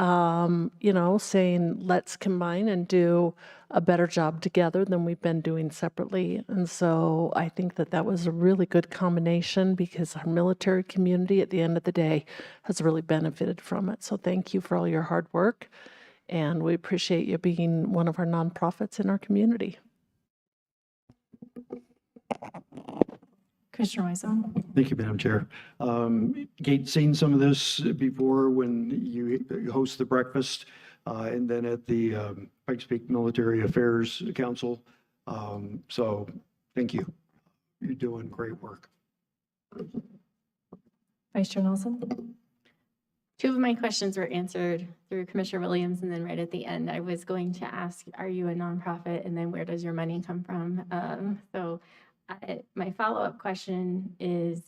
saying, let's combine and do a better job together than we've been doing separately. And so I think that was a really good combination, because our military community at the end of the day has really benefited from it. So thank you for all your hard work. And we appreciate you being one of our nonprofits in our community. Commissioner Weisel. Thank you, Madam Chair. Kate, seen some of this before when you host the breakfast and then at the Pikes Peak Military Affairs Council. So thank you. You're doing great work. Vice Chair Nelson. Two of my questions were answered through Commissioner Williams, and then right at the end, I was going to ask, are you a nonprofit? And then where does your money come from? My follow-up question is,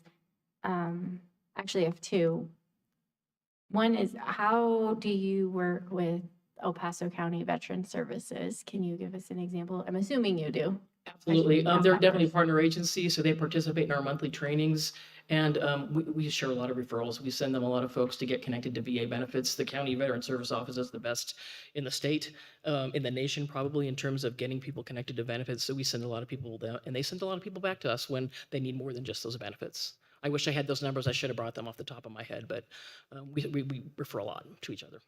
actually I have two. One is, how do you work with El Paso County Veteran Services? Can you give us an example? I'm assuming you do. Absolutely. Yeah. They're definitely a partner agency, so they participate in our monthly trainings. And we share a lot of referrals. We send them a lot of folks to get connected to VA benefits. The County Veteran Service Office is the best in the state, in the nation, probably, in terms of getting people connected to benefits. So we send a lot of people there, and they send a lot of people back to us when they need more than just those benefits. I wish I had those numbers. I should have brought them off the top of my head, but we refer a lot to each other.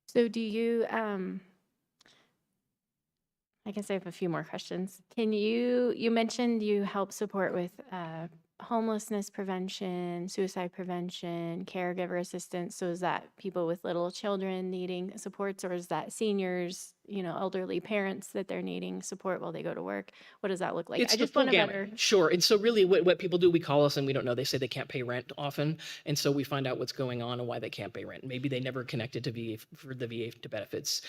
So do you, I guess I have a few more questions. You mentioned you help support with homelessness prevention, suicide prevention, caregiver assistance. So is that people with little children needing supports, or is that seniors, elderly parents that they're needing support while they go to work? What does that look like? It's I the just full want to gamut. better. Sure. And so really what people do, we call us and we don't know. They say they can't pay rent often. And so we find out what's going on and why they can't pay rent. Maybe they never connected to VA for the VA to benefits.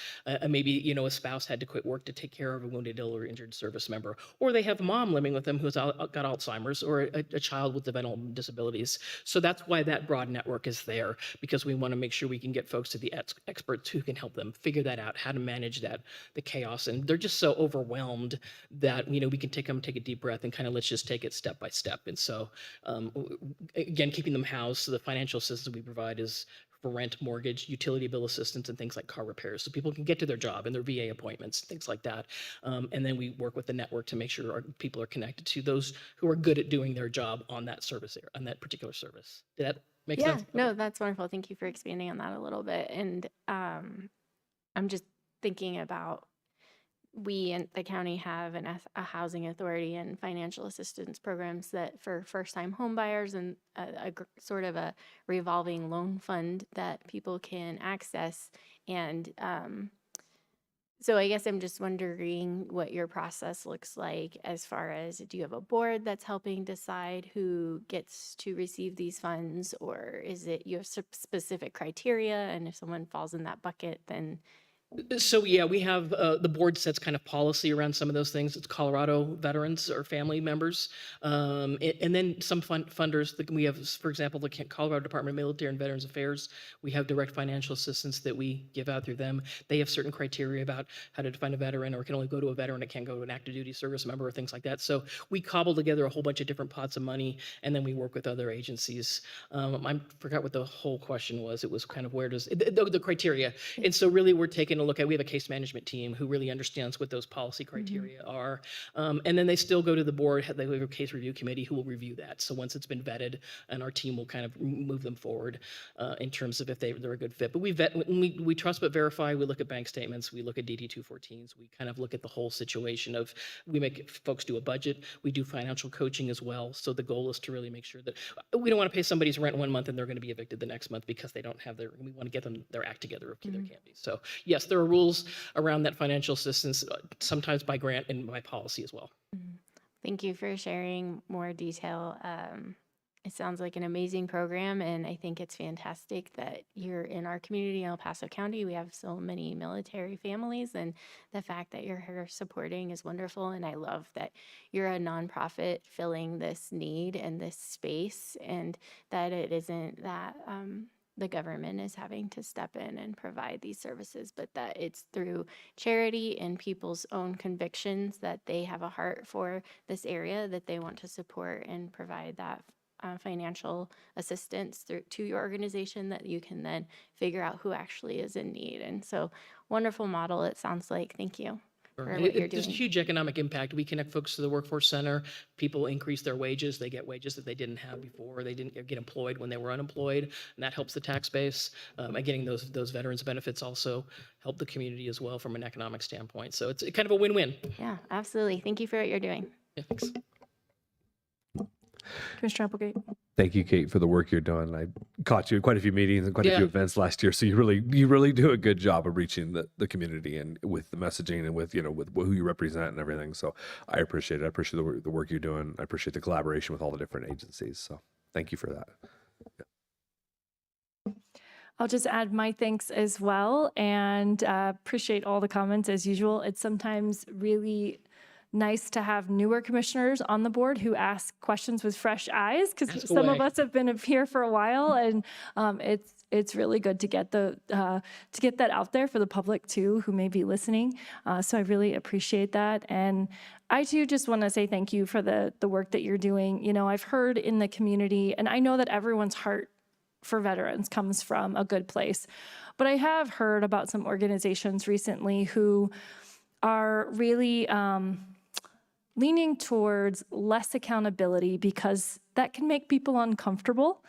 Maybe, a spouse had to quit work to take care of a wounded, ill, or injured service member. Or they have a mom living with them who's got Alzheimer's, or a child with developmental disabilities. So that's why that broad network is there, because we want to make sure we can get folks to the experts who can help them figure that out, how to manage that, the chaos. And they're just so overwhelmed that, we can take a deep breath and kind of let's just take it step by step. And so, again, keeping them housed. So the financial assistance we provide is for rent, mortgage, utility bill assistance, and things like car repairs. So people can get to their job and their VA appointments, things like that. And then we work with the network to make sure our people are connected to those who are good at doing their job on that service area, on that particular service. Did that make sense? No, that's wonderful. Thank you for expanding on that a little bit. And I'm just thinking about, we in the county have a housing authority and financial assistance programs that for first-time home buyers, and sort of a revolving loan fund that people can access. And so I guess I'm just wondering what your process looks like as far as, do you have a board that's helping decide who gets to receive these funds, or is it you have specific criteria, and if someone falls in that bucket, then So yeah, we have the board sets kind of policy around some of those things. It's Colorado veterans or family members, and then some funders. We have, for example, the Colorado Department of Military and Veterans Affairs. We have direct financial assistance that we give out through them. They have certain criteria about how to define a veteran, or it can only go to a veteran. It can't go to an active duty service member, or things like that. So we cobble together a whole bunch of different pots of money, and then we work with other agencies. I forgot what the whole question was. It was kind of where does the criteria, and so really we're taking a look at, we have a case management team who really understands what those policy criteria are. And then they still go to the board, they have a case review committee who will review that. So once it's been vetted, and our team will kind of move them forward in terms of if they're a good fit. But we trust but verify. We look at bank statements, we look at DD 214s, we kind of look at the whole situation of, we make folks do a budget, we do financial coaching as well. So the goal is to really make sure that we don't want to pay somebody's rent one month and they're going to be evicted the next month because they don't have we want to get them their act together if there can't be. So yes, there are rules around that financial assistance, sometimes by grant and by policy as well. Thank you for sharing more detail. It sounds like an amazing program, and I think it's fantastic that you're in our community in El Paso County. We have so many military families, and the fact that you're here supporting is wonderful. And I love that you're a nonprofit filling this need and this space, and that it isn't that the government is having to step in and provide these services, but that it's through charity and people's own convictions that they have a heart for this area, that they want to support and provide that financial assistance to your organization, that you can then figure out who actually is in need. And so, wonderful model, it sounds like. Thank you for what you're There's a doing. huge economic impact. We connect folks to the workforce center. People increase their wages. They get wages that they didn't have before. They didn't get employed when they were unemployed, and that helps the tax base. And getting those veterans benefits also help the community as well from an economic standpoint. So it's kind of a win-win. Yeah, absolutely. Thank you for what you're doing. Yeah, thanks. Commissioner Applegate. Thank you, Kate, for the work you're doing. I caught you at quite a few meetings and quite a Yeah. few events last year, so you really do a good job of reaching the community and with the messaging and with with who you represent and everything. So I appreciate it. I appreciate the work you're doing. I appreciate the collaboration with all the different agencies. So thank you for that. I'll just add my thanks as well, and appreciate all the comments as usual. It's sometimes really nice to have newer commissioners on the board who ask questions with fresh eyes, because Ask some of away. us have been up here for a while, and it's really good to get that out there for the public too, who may be listening. So I really appreciate that, and I too just want to say thank you for the work that you're doing. You know, I've heard in the community, and I know that everyone's heart for veterans comes from a good place, but I have heard about some organizations recently who are really leaning towards less accountability, because that can make people uncomfortable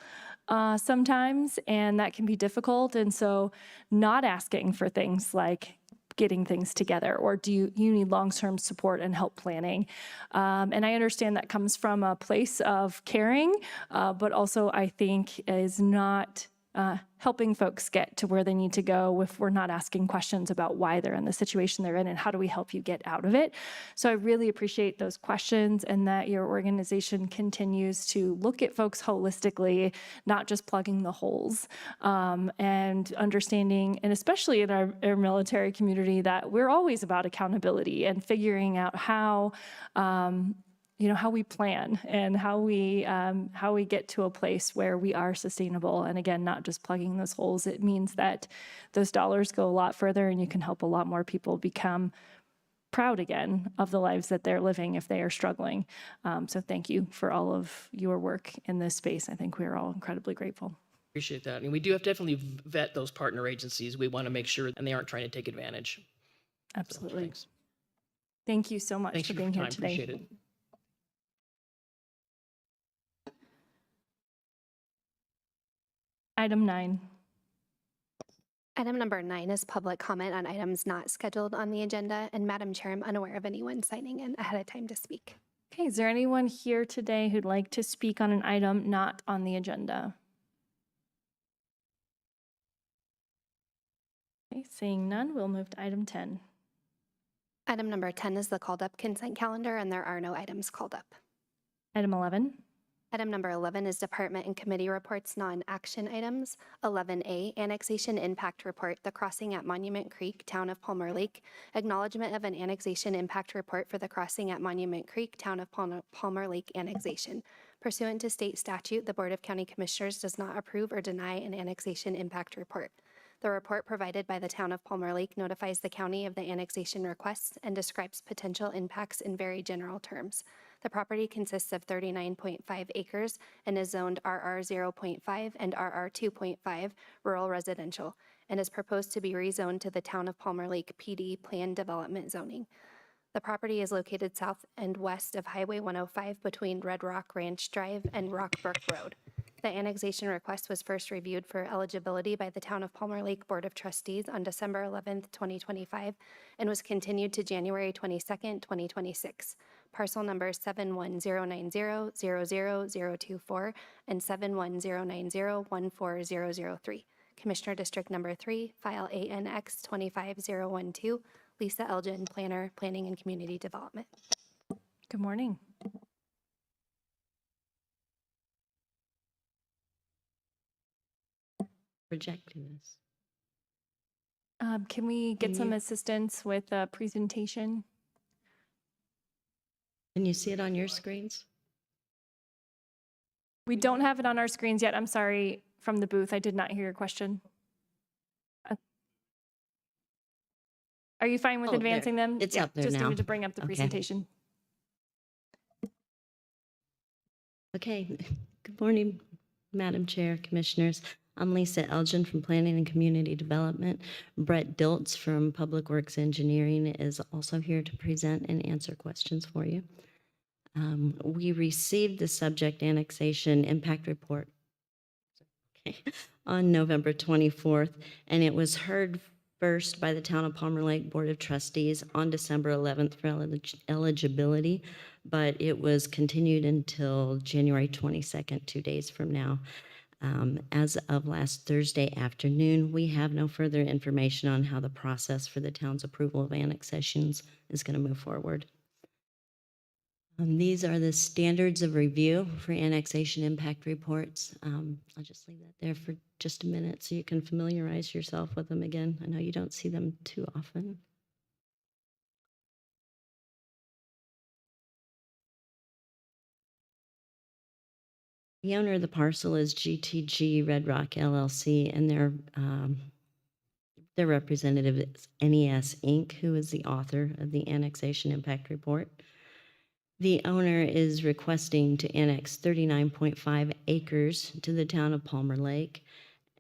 sometimes, and that can be difficult. And so not asking for things like getting things together, or do you need long-term support and help planning? And I understand that comes from a place of caring, but also I think is not helping folks get to where they need to go if we're not asking questions about why they're in the situation they're in and how do we help you get out of it. So I really appreciate those questions, and that your organization continues to look at folks holistically, not just plugging the holes, and understanding, and especially in our military community, that we're always about accountability and figuring out how how we plan and how we get to a place where we are sustainable. And again, not just plugging those holes. It means that those dollars go a lot further, and you can help a lot more people become proud again of the lives that they're living if they are struggling. So thank you for all of your work in this space. I think we are all incredibly grateful. Appreciate that. And we do have to definitely vet those partner agencies. We want to make sure and they aren't trying to take advantage. So, Absolutely. thanks. Thank you so much Thanks for for being your here time. today. Appreciate it. Item 9. Item number 9 is public comment on items not scheduled on the agenda. And Madam Chair, I'm unaware of anyone signing in ahead of time to speak. Okay, is there anyone here today who'd like to speak on an item not on the agenda? Okay, seeing none, we'll move to item 10. Item number 10 is the called up consent calendar, and there are no items called up. Item 11. Item number 11 is department and committee reports, non-action items. 11A, annexation impact report, the crossing at Monument Creek, Town of Palmer Lake. Acknowledgement of an annexation impact report for the crossing at Monument Creek, Town of Palmer Lake annexation. Pursuant to state statute, the Board of County Commissioners does not approve or deny an annexation impact report. The report provided by the Town of Palmer Lake notifies the county of the annexation requests and describes potential impacts in very general terms. The property consists of 39.5 acres and is zoned RR 0.5 and RR 2.5 rural residential, and is proposed to be rezoned to the Town of Palmer Lake PD Plan Development zoning. The property is located south and west of Highway 105 between Red Rock Ranch Drive and Rockbrook Road. The annexation request was first reviewed for eligibility by the Town of Palmer Lake Board of Trustees on December 11th, 2025, and was continued to January 22nd, 2026. Parcel numbers 71090000024 and 71090140003. Commissioner District Number 3, File ANX 25012, Lisa Elgin, Planner, Planning and Community Development. Good morning. Projecting this. Can we get some assistance with a presentation? Can you see it on your screens? We don't have it on our screens yet. I'm sorry, from the booth. I did not hear your question. Are you fine with Oh, there. advancing them? It's Yeah, up there just now. needed to bring up the Okay. presentation. Okay. Good morning, Madam Chair, Commissioners. I'm Lisa Elgin from Planning and Community Development. Brett Diltz from Public Works Engineering is also here to present and answer questions for you. We received the subject annexation impact report on November 24th, and it was heard first by the Town of Palmer Lake Board of Trustees on December 11th for eligibility, but it was continued until January 22nd, 2 days from now. As of last Thursday afternoon, we have no further information on how the process for the town's approval of annexations is going to move forward. These are the standards of review for annexation impact reports. I'll just leave that there for just a minute so you can familiarize yourself with them again. I know you don't see them too often. The owner of the parcel is GTG Red Rock LLC, and their representative is NES Inc., who is the author of the Annexation Impact Report. The owner is requesting to annex 39.5 acres to the town of Palmer Lake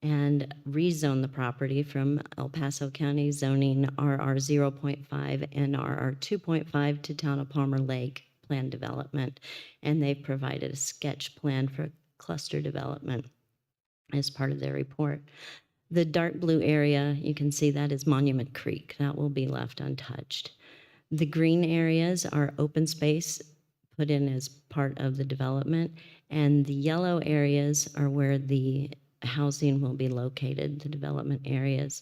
and rezone the property from El Paso County zoning RR 0.5 and RR 2.5 to town of Palmer Lake plan development. And they've provided a sketch plan for cluster development as part of their report. The dark blue area, you can see that is Monument Creek. That will be left untouched. The green areas are open space put in as part of the development, and the yellow areas are where the housing will be located, the development areas,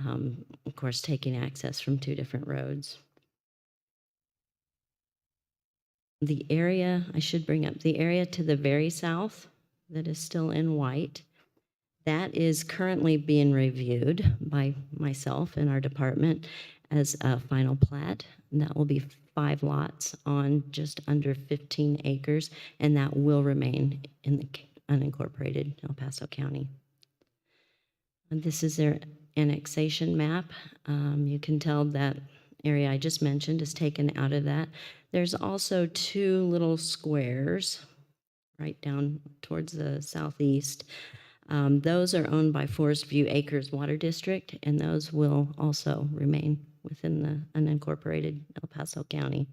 of course, taking access from 2 different roads. The area, I should bring up, the area to the very south that is still in white, that is currently being reviewed by myself and our department as a final plat. And that will be 5 lots on just under 15 acres, and that will remain in the unincorporated El Paso County. And this is their annexation map. You can tell that area I just mentioned is taken out of that. There's also 2 little squares right down towards the southeast. Those are owned by Forest View Acres Water District, and those will also remain within the unincorporated El Paso County.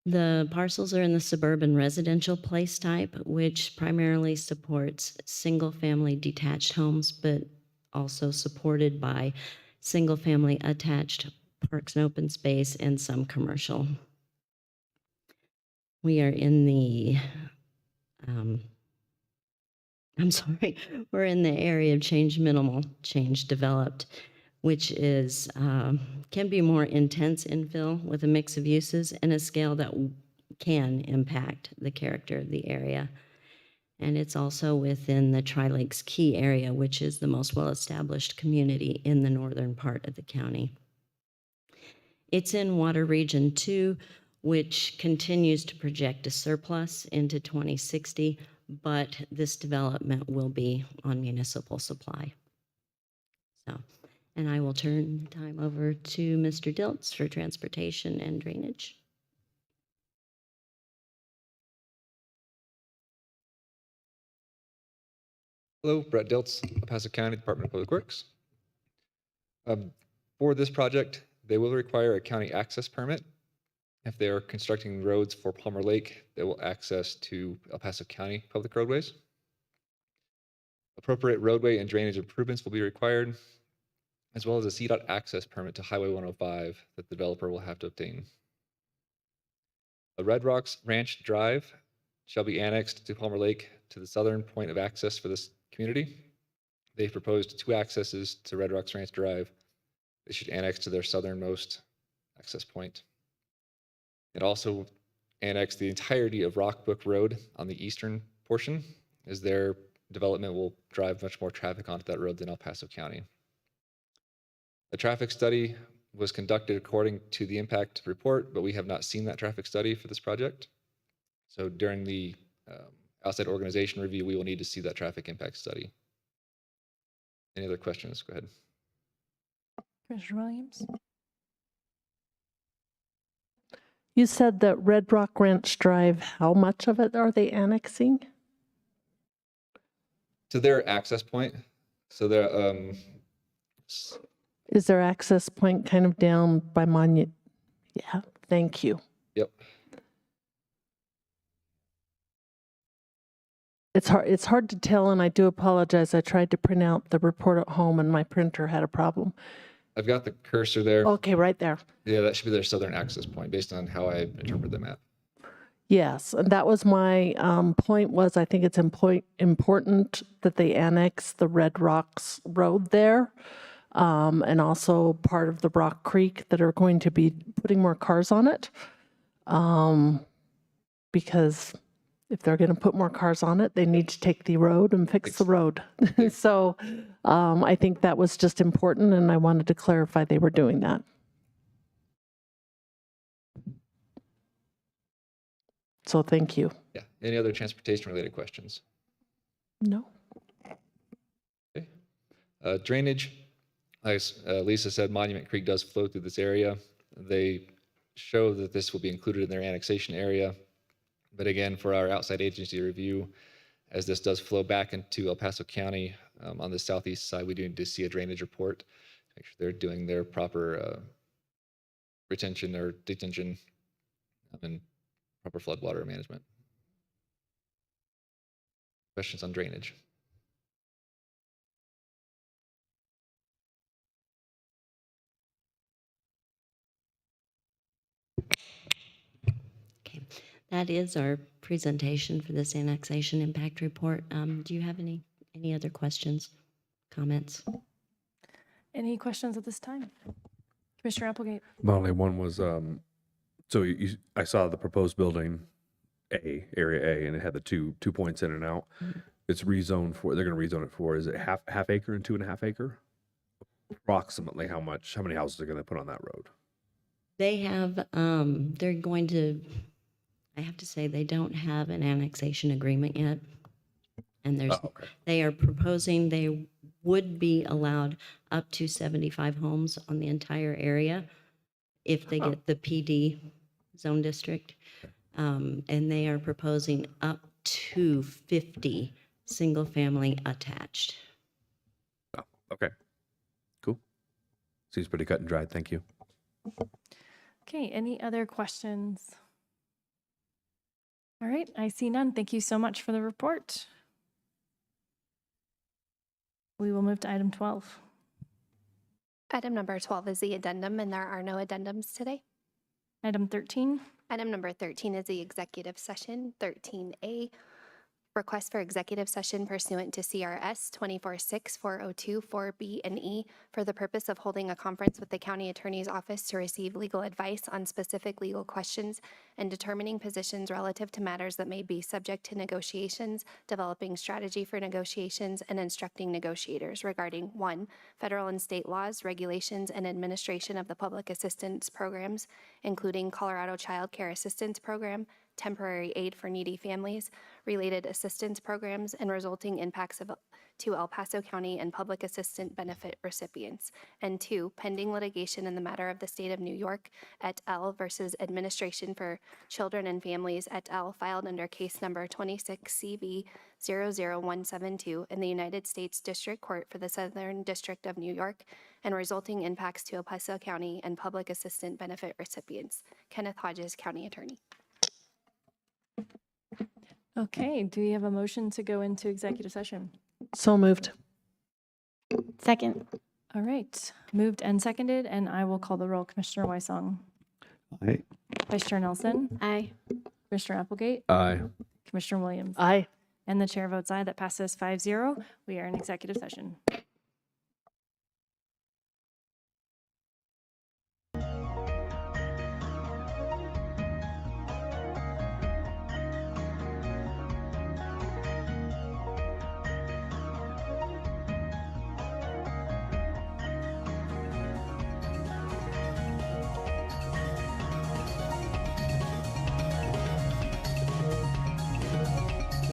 The parcels are in the suburban residential place type, which primarily supports single-family detached homes, but also supported by single-family attached parks and open space and some commercial. We are in the, we're in the area of change minimal, change developed, which is, can be more intense infill with a mix of uses and a scale that can impact the character of the area. And it's also within the Tri-Lakes Key area, which is the most well-established community in the northern part of the county. It's in Water Region 2, which continues to project a surplus into 2060, but this development will be on municipal supply. So. And I will turn the time over to Mr. Diltz for transportation and drainage. Hello, Brett Diltz, El Paso County Department of Public Works. For this project, they will require a county access permit. If they are constructing roads for Palmer Lake, they will access to El Paso County public roadways. Appropriate roadway and drainage improvements will be required, as well as a CDOT access permit to Highway 105 that the developer will have to obtain. The Red Rocks Ranch Drive shall be annexed to Palmer Lake to the southern point of access for this community. They've proposed 2 accesses to Red Rocks Ranch Drive. They should annex to their southernmost access point. It also annex the entirety of Rockbrook Road on the eastern portion, as their development will drive much more traffic onto that road than El Paso County. The traffic study was conducted according to the impact report, but we have not seen that traffic study for this project. So during the outside organization review, we will need to see that traffic impact study. Any other questions? Go ahead. Commissioner Williams? You said that Red Rock Ranch Drive, how much of it are they annexing? To their access point. So they're Is their access point kind of down by Monument? Yeah, thank you. Yep. It's hard to tell, and I do apologize. I tried to print out the report at home, and my printer had a problem. I've got the cursor there. Okay, right there. Yeah, that should be their southern access point based on how I interpret the map. Yes, and that was my point. Was I think it's important that they annex the Red Rocks Road there. And also part of the Rock Creek that are going to be putting more cars on it. Because if they're going to put more cars on it, they need to take the road and fix the road. So I think that was just important, and I wanted to clarify they were doing that. So thank you. Yeah, Any other transportation-related questions? No. Okay. Drainage, as Lisa said, Monument Creek does flow through this area. They show that this will be included in their annexation area. But again, for our outside agency review, as this does flow back into El Paso County on the southeast side, we do need to see a drainage report, make sure they're doing their proper retention or detention and proper floodwater management. Questions on drainage? Okay, that is our presentation for this annexation impact report. Do you have any other questions, comments? Any questions at this time? Commissioner Applegate? My only one was, so I saw the proposed building area A, and it had the two points in and out. It's rezoned for, they're gonna rezone it for, is it half acre and 2.5 acre? Approximately how many houses are gonna put on that road? They have, they're going to, I have to say, they don't have an annexation agreement yet. And there's, Oh, okay. they are proposing they would be allowed up to 75 homes on the entire area if they get the PD zone district. And they are proposing up to 50 single-family attached. Oh, okay. Cool. Seems pretty cut and dried. Thank you. Okay, any other questions? All right, I see none. Thank you so much for the report. We will move to item 12. Item number 12 is the addendum, and there are no addendums today. Item 13. Item number 13 is the executive session. 13A, request for executive session pursuant to CRS 246402 4B and E for the purpose of holding a conference with the county attorney's office to receive legal advice on specific legal questions and determining positions relative to matters that may be subject to negotiations, developing strategy for negotiations, and instructing negotiators regarding 1, federal and state laws, regulations, and administration of the public assistance programs, including Colorado Child Care Assistance Program, temporary aid for needy families, related assistance programs, and resulting impacts to El Paso County and public assistance benefit recipients. And 2, pending litigation in the matter of the state of New York et al. Versus Administration for Children and Families et al. Filed under case number 26 CV 00172 in the United States District Court for the Southern District of New York and resulting impacts to El Paso County and public assistance benefit recipients. Kenneth Hodges, County Attorney. Okay, do we have a motion to go into executive session? So moved. Second. All right, moved and seconded, and I will call the roll. Commissioner Wysong, Aye. Vice Chair Nelson, Aye. Commissioner Applegate, Aye. Commissioner Williams. Aye. And the chair votes aye. That passes 5-0. We are in executive session.